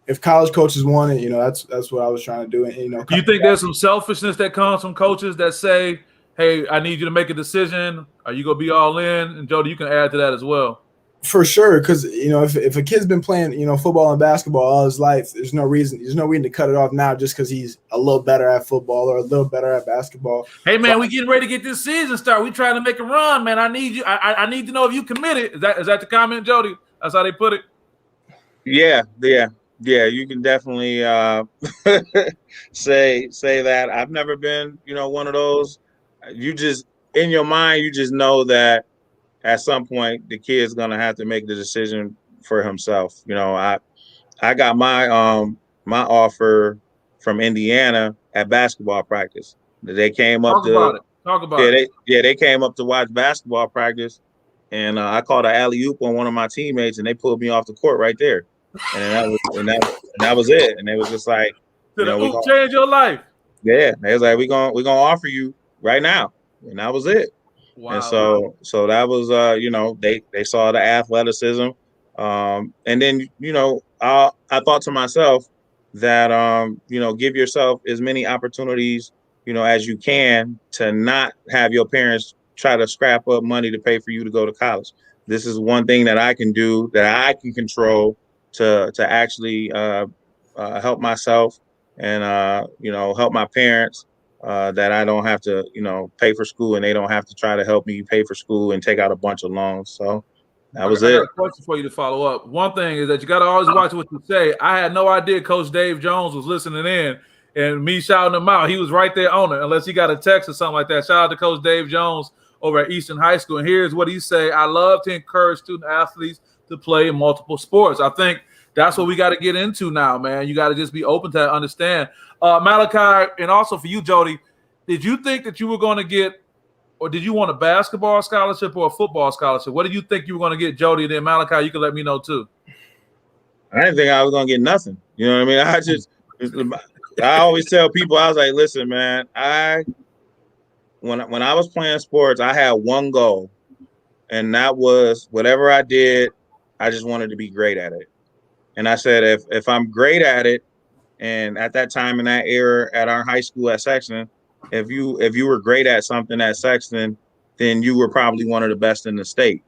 if college coaches want it, that's what I was trying to do. And, do you think there's some selfishness that comes from coaches that say, hey, I need you to make a decision. Are you going to be all in? And Jodie, you can add to that as well. For sure, because if a kid's been playing football and basketball all his life, there's no reason to cut it off now just because he's a little better at football or a little better at basketball. Hey man, we getting ready to get this season started. We trying to make a run, man. I need you. I need to know if you committed. Is that the comment, Jodie? That's how they put it. Yeah. You can definitely say that. I've never been, one of those. You just in your mind, you just know that. At some point, the kid's gonna have to make the decision for himself. I got my my offer from Indiana at basketball practice. They came up Talk about it. They came up to watch basketball practice, and I called an alley-oop on one of my teammates, and they pulled me off the court right there. And that was it. And it was just like, we change your life. Yeah, they was like, we're gonna offer you right now, and that was it. Wow. And so that was they saw the athleticism, and then I thought to myself that give yourself as many opportunities as you can to not have your parents try to scrap up money to pay for you to go to college. This is one thing that I can do, that I can control to actually help myself and help my parents. That I don't have to, pay for school, and they don't have to try to help me pay for school and take out a bunch of loans. So that was it. I got a question for you to follow up. One thing is that you got to always watch what you say. I had no idea Coach Dave Jones was listening in and me shouting him out. He was right there on it, unless he got a text or something like that. Shout out to Coach Dave Jones over at Eastern High School. And here's what he say: I love to encourage student athletes to play in multiple sports. I think that's what we got to get into now, man. You got to just be open to that, understand. Malachi, and also for you, Jodie, did you think that you were going to get, or did you want a basketball scholarship or a football scholarship? What did you think you were going to get, Jodie? Then Malachi, you can let me know too. I didn't think I was going to get nothing. You know what I mean? I always tell people, I was like, listen, man, when I was playing sports, I had one goal, And that was whatever I did, I just wanted to be great at it. And I said, if I'm great at it, and at that time in that era at our high school at Sexton, if you were great at something at Sexton, then you were probably one of the best in the state.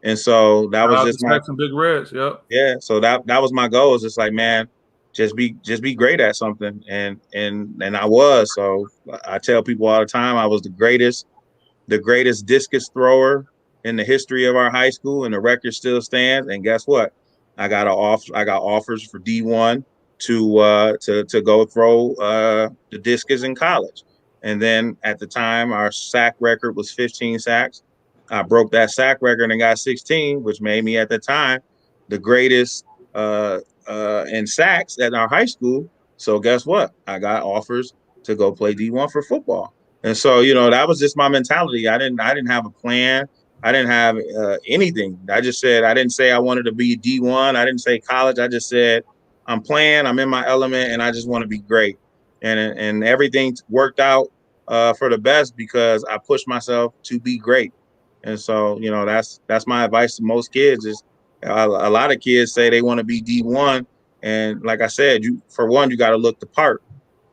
And so that was just my some big reds. Yep. yeah. So that was my goal. It's just like, man, just be great at something. And I was. So I tell people all the time I was the greatest discus thrower in the history of our high school, and the record still stands. And guess what? I got offers for D1 to go throw the discus in college. And then at the time, our sack record was 15 sacks. I broke that sack record and got 16, which made me at the time the greatest in sacks at our high school. So guess what? I got offers to go play D1 for football. And so, that was just my mentality. I didn't have a plan. I didn't have anything. I just said, I didn't say I wanted to be D1. I didn't say college. I just said, I'm playing, I'm in my element, and I just want to be great. And everything worked out for the best because I pushed myself to be great. And so, that's my advice to most kids is a lot of kids say they want to be D1. And like I said, for one, you got to look the part.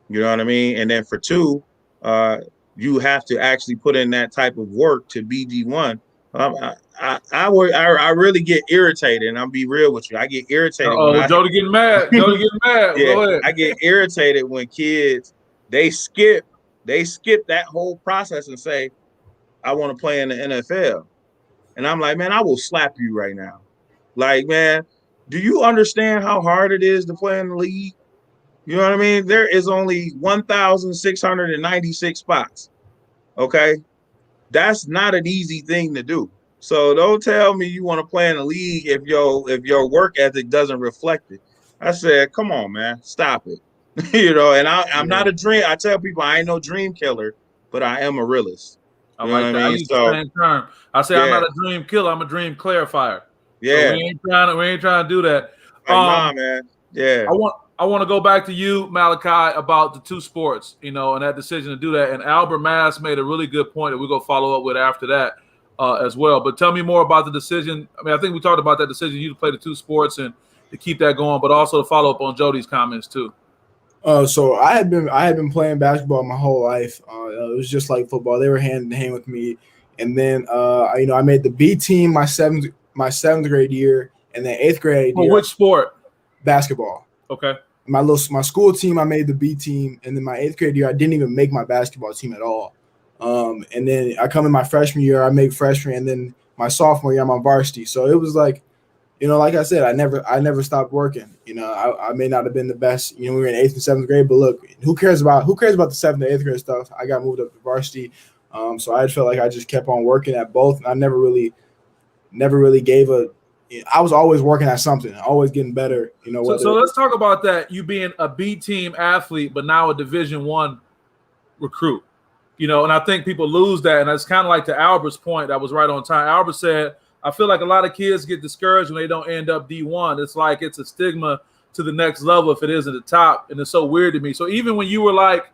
You know what I mean? And then for two, you have to actually put in that type of work to be D1. I really get irritated, and I'll be real with you. I get irritated. Jody getting mad. Jody getting mad. Yeah, Go ahead. I get irritated when kids they skip that whole process and say, I want to play in the NFL. And I'm like, man, I will slap you right now. Like, man, do you understand how hard it is to play in the league? You know what I mean? There is only 1,696 spots. Okay. That's not an easy thing to do. So don't tell me you want to play in the league if your work ethic doesn't reflect it. I said, come on, man, stop it. And I'm not a dream. I tell people I ain't no dream killer, but I am a realist. I like that. I use the same term. I say I'm not a dream killer. I'm a dream clarifier. Yeah, so we ain't trying to do that. Nah, man. Yeah, I want to go back to you, Malachi, about the two sports, and that decision to do that. And Albert Mass made a really good point that we're going to follow up with after that as well. But tell me more about the decision. I mean, I think we talked about that decision, you to play the two sports and to keep that going, but also to follow up on Jodie's comments too. So I had been playing basketball my whole life. It was just like football. They were hand in hand with me. And then, I made the B team my seventh grade year, and then 8th grade year. Which sport? Basketball. Okay. My school team, I made the B team, and then my 8th grade year, I didn't even make my basketball team at all. And then I come in my freshman year, I make freshman, and then my sophomore year, I'm on varsity. So it was like, like I said, I never stopped working. I may not have been the best. We were in 8th and 7th grade, but look, who cares about the 7th and 8th grade stuff? I got moved up to varsity, so I felt like I just kept on working at both. And I never really gave a. I was always working at something, always getting better. So let's talk about that. You being a B team athlete, but now a Division I recruit. And I think people lose that, and it's kind of like to Albert's point that was right on time. Albert said, I feel like a lot of kids get discouraged when they don't end up D1. It's like it's a stigma to the next level if it isn't the top, and it's so weird to me. So even when you were like,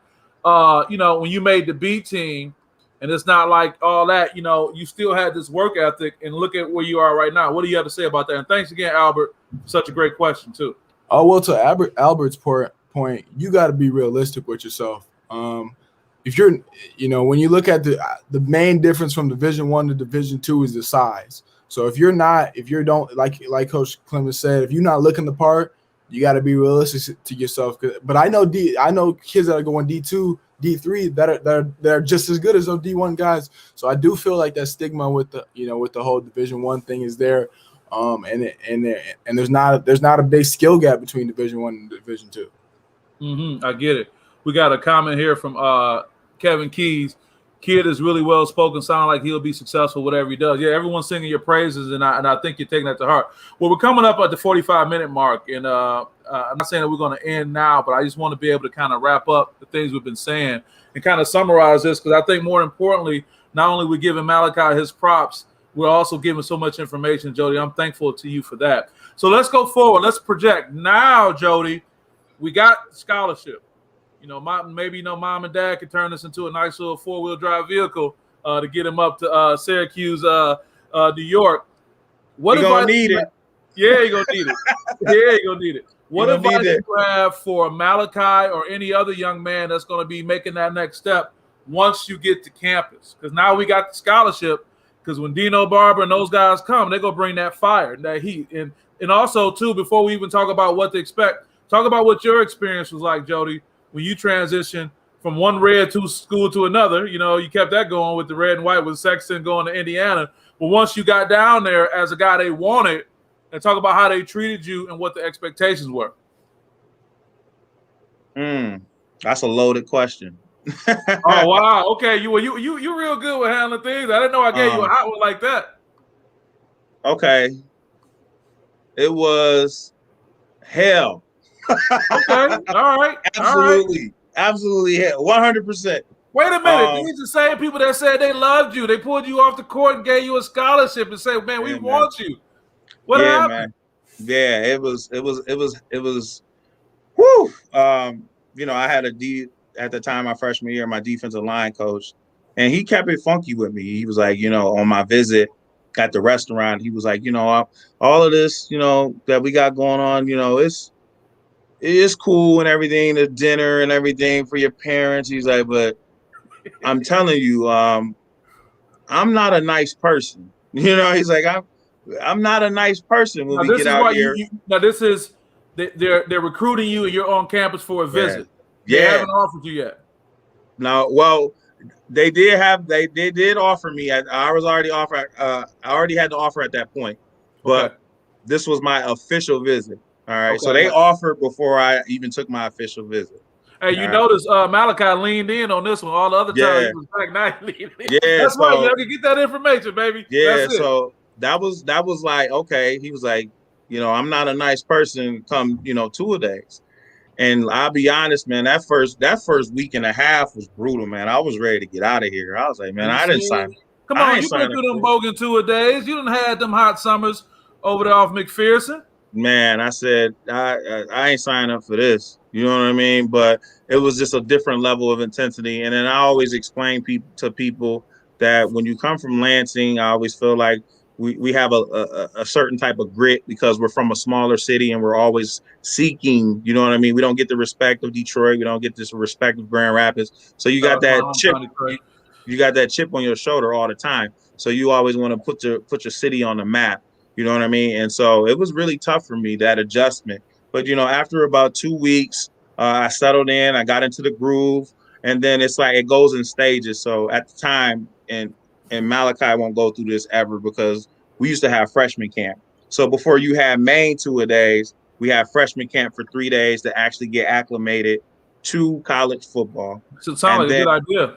when you made the B team, and it's not like all that, you still had this work ethic, and look at where you are right now. What do you have to say about that? And thanks again, Albert, for such a great question too. Oh, well, to Albert's point, you got to be realistic with yourself. If you're, when you look at the main difference from Division I to Division II is the size. So if you don't like Coach Clemons said, if you're not looking the part, you got to be realistic to yourself. But I know kids that are going D2, D3 that are just as good as those D1 guys. So I do feel like that stigma with the whole Division I thing is there, and there's not a big skill gap between Division I and Division II. I get it. We got a comment here from Kevin Keys. Kid is really well spoken, sound like he'll be successful, whatever he does. Yeah, everyone's singing your praises, and I think you're taking that to heart. Well, we're coming up at the 45-minute mark, and I'm not saying that we're going to end now, but I just want to be able to kind of wrap up the things we've been saying and kind of summarize this, because I think more importantly, not only we're giving Malachi his props, we're also giving so much information, Jody. I'm thankful to you for that. So let's go forward. Let's project. Now, Jody, we got scholarship. Mom and dad could turn this into a nice little 4-wheel drive vehicle to get him up to Syracuse New York. What You're advice? gonna need it. Yeah, you're gonna need it. Yeah, you're gonna need it. What You're gonna advice need do you have for Malachi or any other young man that's going to be making that next step once you get to campus? Because now we got the scholarship. Because when Dino Barber and those guys come, they're gonna bring that fire, that heat, and also too. Before we even talk about what to expect, talk about what your experience was like, Jodie, when you transitioned from one red to school to another. You know, you kept that going with the red and white with Sexton going to Indiana. But once you got down there as a guy they wanted, and talk about how they treated you and what the expectations were. That's a loaded question. Oh wow, okay. You real good with handling things. I didn't know I gave you a hot one like that. Okay. It was hell. Okay, all right. Absolutely. Absolutely hell. 100%. Wait a minute. These are the same people that said they loved you. They pulled you off the court and gave you a scholarship and said, man, we want you. What happened? Man. Yeah, it was whew. You know, I had at the time my freshman year, my defensive line coach, and he kept it funky with me. He was like, you know, on my visit at the restaurant, he was like, you know, all of this, you know, that we got going on, you know, it is cool and everything, the dinner and everything for your parents. He's like, but I'm telling you, I'm not a nice person. You know, he's like, I'm not a nice person when we get out here. This is they're recruiting you and you're on campus for a visit. They haven't offered you yet. No, well, they did offer me. I was already offered. I already had the offer at that point, but this was my official visit. All right, so they offered before I even took my official visit. Hey, you notice Malachi leaned in on this one. All the other times he was back night leaning in. That's right. You have to get that information, baby. Yeah, so that was like, okay. He was like, you know, I'm not a nice person come, you know, 2 days. And I'll be honest, man, that first week and a half was brutal, man. I was ready to get out of here. I was like, man, I didn't sign. Come on, you been through them bogan 2 days. You done had them hot summers over there off McPherson. Man, I said, I ain't signing up for this. You know what I mean? But it was just a different level of intensity. And then I always explain to people that when you come from Lansing, I always feel like we have a certain type of grit because we're from a smaller city and we're always seeking, you know what I mean? We don't get the respect of Detroit. We don't get this respect of Grand Rapids. So you got that chip. You got that chip on your shoulder all the time. So you always want to put your city on the map. You know what I mean? And so it was really tough for me, that adjustment. But, you know, after about 2 weeks, I settled in, I got into the groove, and then it's like it goes in stages. So at the time, and Malachi won't go through this ever because we used to have freshman camp. So before you had main 2 days, we had freshman camp for 3 days to actually get acclimated to college football. So it sounds like a good idea.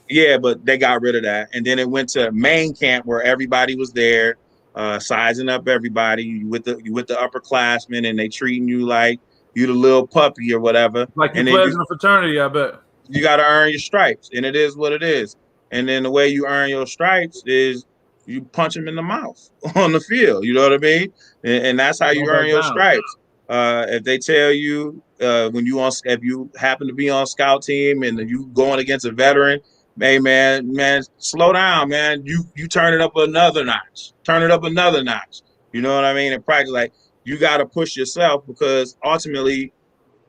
Yeah, but they got rid of that. And then it went to main camp where everybody was there. Sizing up everybody, you with the upperclassmen, and they treating you like you the little puppy or whatever. Like you pledging a fraternity, I bet. You got to earn your stripes, and it is what it is. And then the way you earn your stripes is you punch them in the mouth on the field. You know what I mean? And that's how you earn your stripes. If they tell you if you happen to be on scout team and you going against a veteran, hey man, slow down, man. You turn it up another notch. Turn it up another notch. You know what I mean? In practice, like you got to push yourself because ultimately,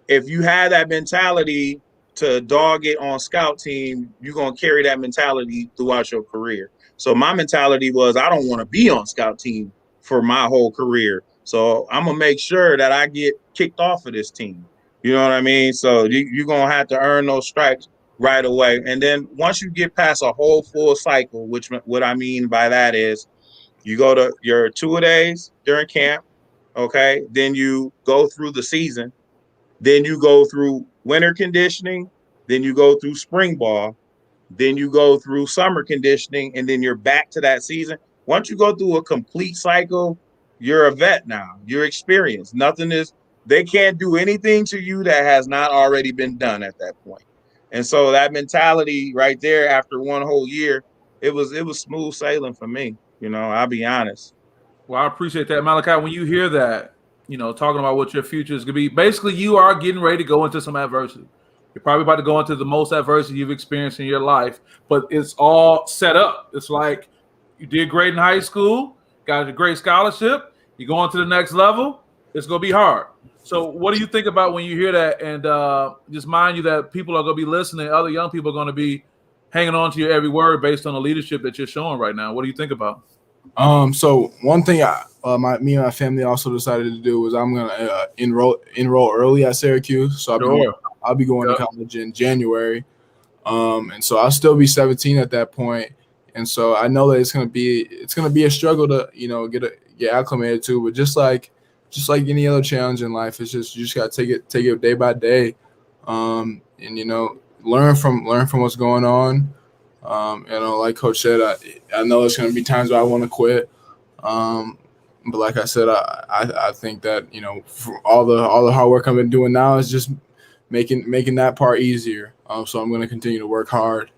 if you have that mentality to dog it on scout team, you're gonna carry that mentality throughout your career. So my mentality was I don't want to be on scout team for my whole career. So I'm gonna make sure that I get kicked off of this team. You know what I mean? So you're gonna have to earn those stripes right away. And then once you get past a whole full cycle, which what I mean by that is you go to your 2 days during camp, okay? Then you go through the season. Then you go through winter conditioning. Then you go through spring ball. Then you go through summer conditioning, and then you're back to that season. Once you go through a complete cycle, you're a vet now. You're experienced. They can't do anything to you that has not already been done at that point. And so that mentality right there, after one whole year, it was smooth sailing for me. You know, I'll be honest. Well, I appreciate that, Malachi. When you hear that, you know, talking about what your future is going to be, basically you are getting ready to go into some adversity. You're probably about to go into the most adversity you've experienced in your life, but it's all set up. It's like You did great in high school, got a great scholarship. You're going to the next level. It's going to be hard. So what do you think about when you hear that? And just mind you that people are going to be listening. Other young people are going to be hanging on to your every word based on the leadership that you're showing right now. What do you think about? So one thing me and my family also decided to do was I'm gonna enroll early at Syracuse. So I'll be going to college in January. And so I'll still be 17 at that point. And so I know that it's gonna be a struggle to get acclimated to, but just like any other challenge in life, it's just you just gotta take it day by day, and learn from what's going on. Like Coach said, I know there's going to be times where I want to quit. But like I said, I think that for all the hard work I've been doing now is just making that part easier. So I'm going to continue to work hard,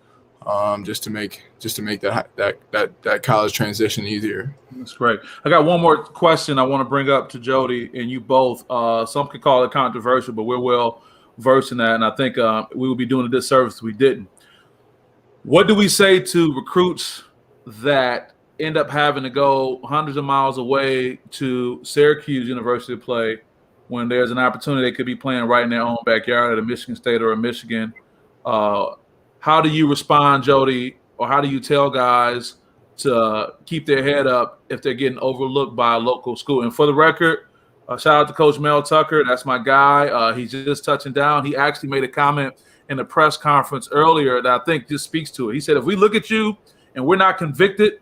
just to make that college transition easier. That's great. I got one more question I want to bring up to Jodie and you both. Some could call it controversial, but we're well versed in that, and I think we would be doing a disservice if we didn't. What do we say to recruits that end up having to go hundreds of miles away to Syracuse University to play when there's an opportunity they could be playing right in their own backyard at a Michigan State or a Michigan? How do you respond, Jodie, or how do you tell guys to keep their head up if they're getting overlooked by a local school? And for the record, shout out to Coach Mel Tucker. That's my guy. He's just touching down. He actually made a comment in the press conference earlier that I think just speaks to it. He said, if we look at you and we're not convicted,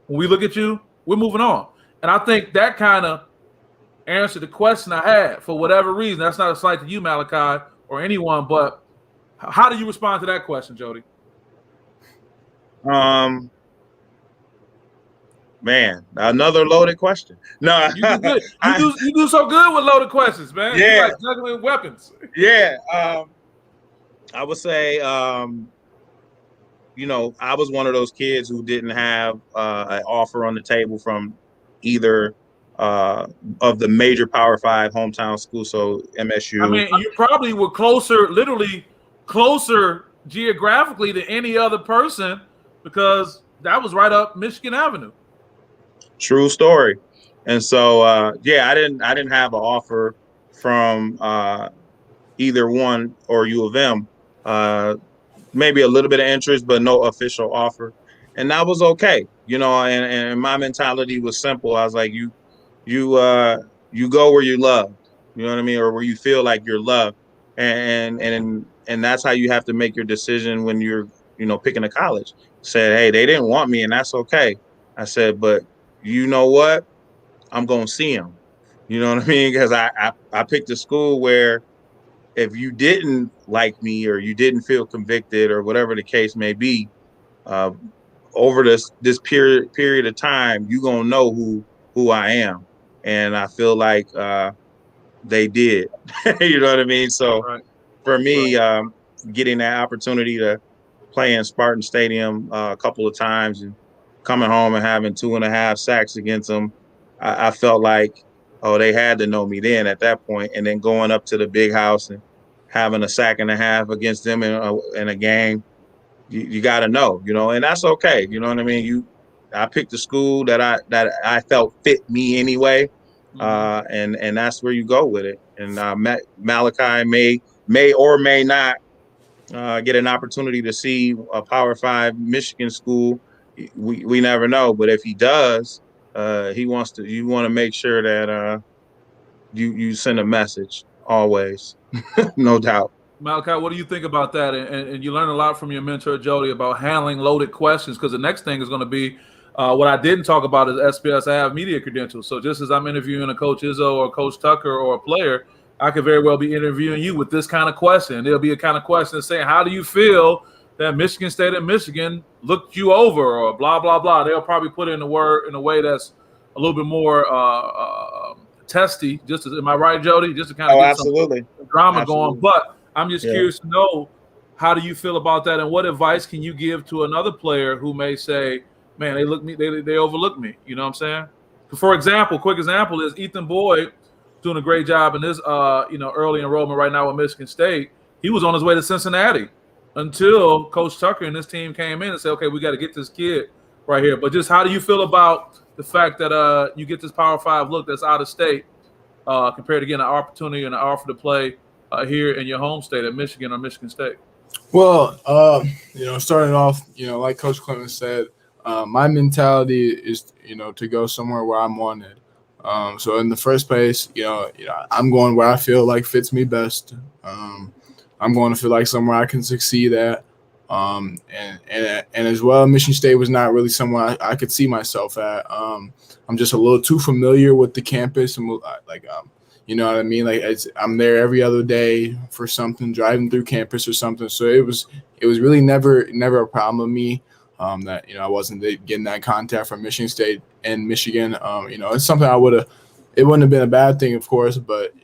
when we look at you, we're moving on. And I think that kind of answered the question I had for whatever reason. That's not a slight to you, Malachi, or anyone, but how do you respond to that question, Jodie? Man, another loaded question. No, you do good. You do so good with loaded questions, man. Yeah, you're like juggling weapons. Yeah, I would say, I was one of those kids who didn't have an offer on the table from either of the major Power 5 hometown schools, so MSU. I mean, you probably were literally closer geographically to any other person because that was right up Michigan Avenue. True story. And so, I didn't have an offer from either one or U of M. Maybe a little bit of interest, but no official offer. And that was okay. And my mentality was simple. I was like, you go where you're loved, you know what I mean? Or where you feel like you're loved. And that's how you have to make your decision when you're, picking a college. Said, hey, they didn't want me and that's okay. I said, but you know what? I'm going to see them. You know what I mean? Because I picked a school where if you didn't like me or you didn't feel convicted or whatever the case may be, over this period of time, you're going to know who I am. And I feel like they did. You know what I mean? So for me, getting that opportunity to play in Spartan Stadium a couple of times and coming home and having 2.5 sacks against them, I felt like, oh, they had to know me then at that point. And then going up to the big house and having a 1.5 sacks against them in a game, you got to know, and that's okay. You know what I mean? I picked a school that I felt fit me anyway. And that's where you go with it. And Malachi may or may not get an opportunity to see a Power 5 Michigan school. We never know. But if he does, you want to make sure that you send a message always. No doubt. Malachi, what do you think about that? And you learn a lot from your mentor, Jodie, about handling loaded questions, because the next thing is going to be what I didn't talk about is SPS. I have media credentials. So just as I'm interviewing a Coach Izzo or Coach Tucker or a player, I could very well be interviewing you with this kind of question. There'll be a kind of question saying, how do you feel that Michigan State and Michigan looked you over or blah, blah, blah. They'll probably put it in a way that's a little bit more testy. Am I right, Jodie? Just to kind of get absolutely. some drama going. But I'm just curious to know, how do you feel about that? And what advice can you give to another player who may say, man, they overlooked me. You know what I'm saying? For example, quick example is Ethan Boyd doing a great job in his early enrollment right now with Michigan State. He was on his way to Cincinnati until Coach Tucker and his team came in and said, okay, we got to get this kid right here. But just how do you feel about the fact that you get this Power 5 look that's out of state compared to getting an opportunity and an offer to play here in your home state at Michigan or Michigan State? Well, starting off, like Coach Clemons said, my mentality is, to go somewhere where I'm wanted. So in the first place, I'm going where I feel like fits me best. I'm going to feel like somewhere I can succeed at. And as well, Michigan State was not really somewhere I could see myself at. I'm just a little too familiar with the campus. You know what I mean? Like I'm there every other day for something, driving through campus or something. So it was really never a problem with me that I wasn't getting that contact from Michigan State and Michigan. It's something it wouldn't have been a bad thing, of course, but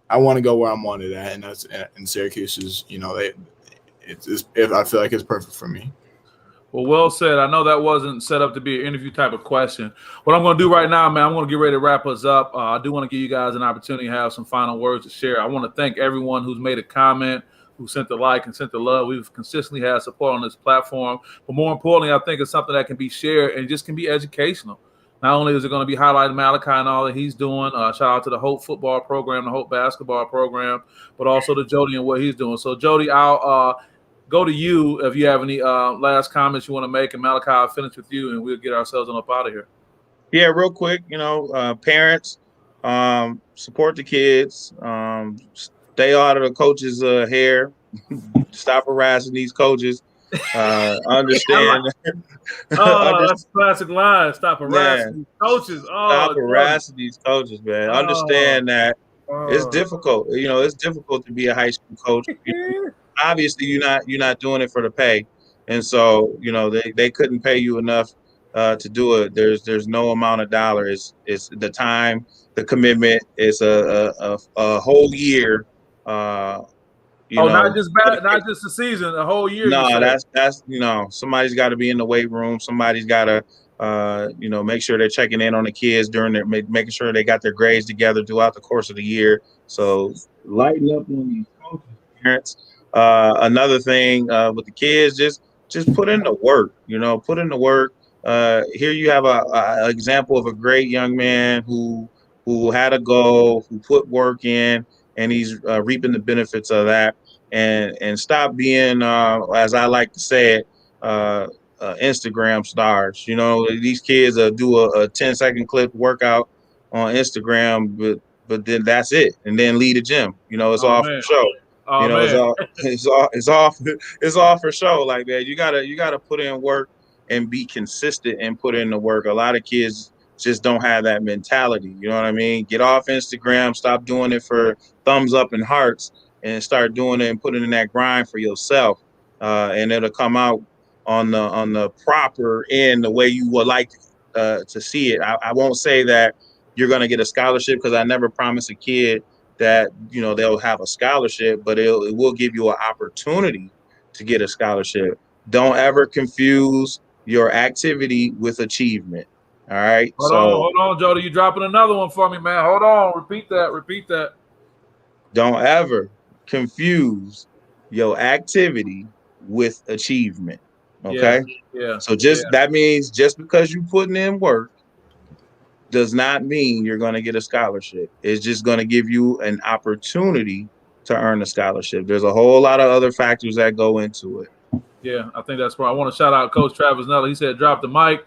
I want to go where I'm wanted at, and that's in Syracuse. Is I feel like it's perfect for me. Well said. I know that wasn't set up to be an interview type of question. What I'm going to do right now, man, I'm going to get ready to wrap us up. I do want to give you guys an opportunity to have some final words to share. I want to thank everyone who's made a comment, who sent the like and sent the love. We've consistently had support on this platform. But more importantly, I think it's something that can be shared and just can be educational. Not only is it going to be highlighting Malachi and all that he's doing, shout out to the Hope football program, the Hope basketball program, but also to Jodie and what he's doing. So, Jodie, I'll go to you if you have any last comments you want to make, and Malachi, I'll finish with you, and we'll get ourselves on up out of here. Yeah, real quick, parents, support the kids, stay out of the coaches' hair, stop harassing these coaches. Understand. That's a classic line. Stop harassing these coaches. Stop harassing these coaches, man. Understand that it's difficult. It's difficult to be a high school coach. Obviously, you're not doing it for the pay, and so they couldn't pay you enough to do it. There's no amount of dollars. It's the time, the commitment. It's a whole year. Not just a season, a whole year. No, that's somebody's got to be in the weight room. Somebody's got to make sure they're checking in on the kids during making sure they got their grades together throughout the course of the year. So lighten up on these coaches, parents. Another thing with the kids, just put in the work. Put in the work. Here you have a example of a great young man who had a goal, who put work in, and he's reaping the benefits of that. And stop being, as I like to say it, Instagram stars. These kids do a 10-second clip workout on Instagram, but then that's it, and then leave the gym. It's all for show. It's all for show. Like that, you gotta put in work and be consistent and put in the work. A lot of kids just don't have that mentality. You know what I mean? Get off Instagram, stop doing it for thumbs up and hearts, and start doing it and putting in that grind for yourself. And it'll come out on the proper end, the way you would like to see it. I won't say that you're going to get a scholarship, because I never promise a kid that they'll have a scholarship, but it will give you an opportunity to get a scholarship. Don't ever confuse your activity with achievement. All right. Hold on, Jodie. You dropping another one for me, man. Hold on. Repeat that. Don't ever confuse your activity with achievement. Okay. Yeah. So that means just because you're putting in work does not mean you're going to get a scholarship. It's just going to give you an opportunity to earn a scholarship. There's a whole lot of other factors that go into it. Yeah, I think that's where I want to shout out Coach Travis Nella. He said, drop the mic.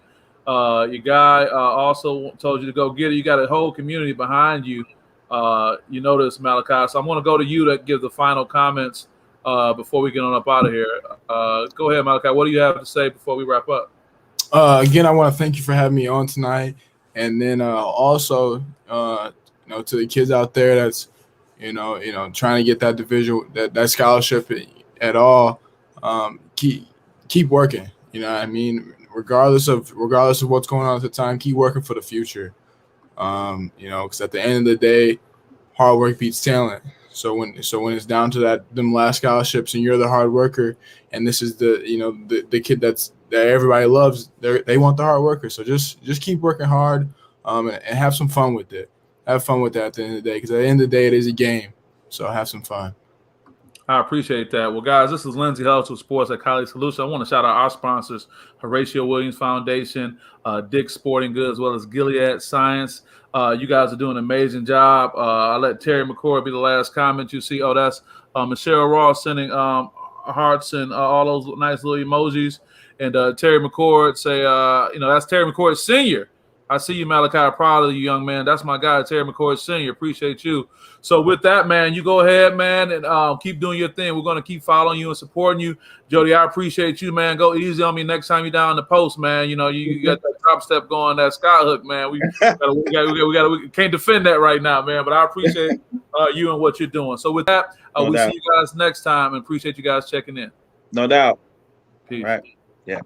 Your guy also told you to go get it. You got a whole community behind you. You notice, Malachi. So I'm going to go to you to give the final comments before we get on up out of here. Go ahead, Malachi. What do you have to say before we wrap up? Again, I want to thank you for having me on tonight. And then also, to the kids out there that's, trying to get that division, that scholarship at all, keep working. You know what I mean? Regardless of what's going on at the time, keep working for the future. Because at the end of the day, hard work beats talent. So when it's down to them last scholarships, and you're the hard worker, and this is the kid that everybody loves, they want the hard worker. So just keep working hard, and have some fun with it. Have fun with that at the end of the day, because at the end of the day, it is a game. So have some fun. I appreciate that. Well, guys, this is Lindsey Hudson with Sports Psychology Solution. I want to shout out our sponsors, Horatio Williams Foundation, Dick's Sporting Goods, as well as Gilead Science. You guys are doing an amazing job. I'll let Terry McCord be the last comment you see. Oh, that's Michelle Ross sending hearts and all those nice little emojis. And Terry McCord say, that's Terry McCord Sr. I see you, Malachi. Proud of you, young man. That's my guy, Terry McCord Sr. Appreciate you. So with that, man, you go ahead, man, and keep doing your thing. We're going to keep following you and supporting you. Jodie, I appreciate you, man. Go easy on me next time you're down in the post, man. You got that top step going, that sky hook, man. We can't defend that right now, man. But I appreciate you and what you're doing. So with that, see you guys next time, and appreciate you guys checking in. No doubt. Peace. All right. Yeah.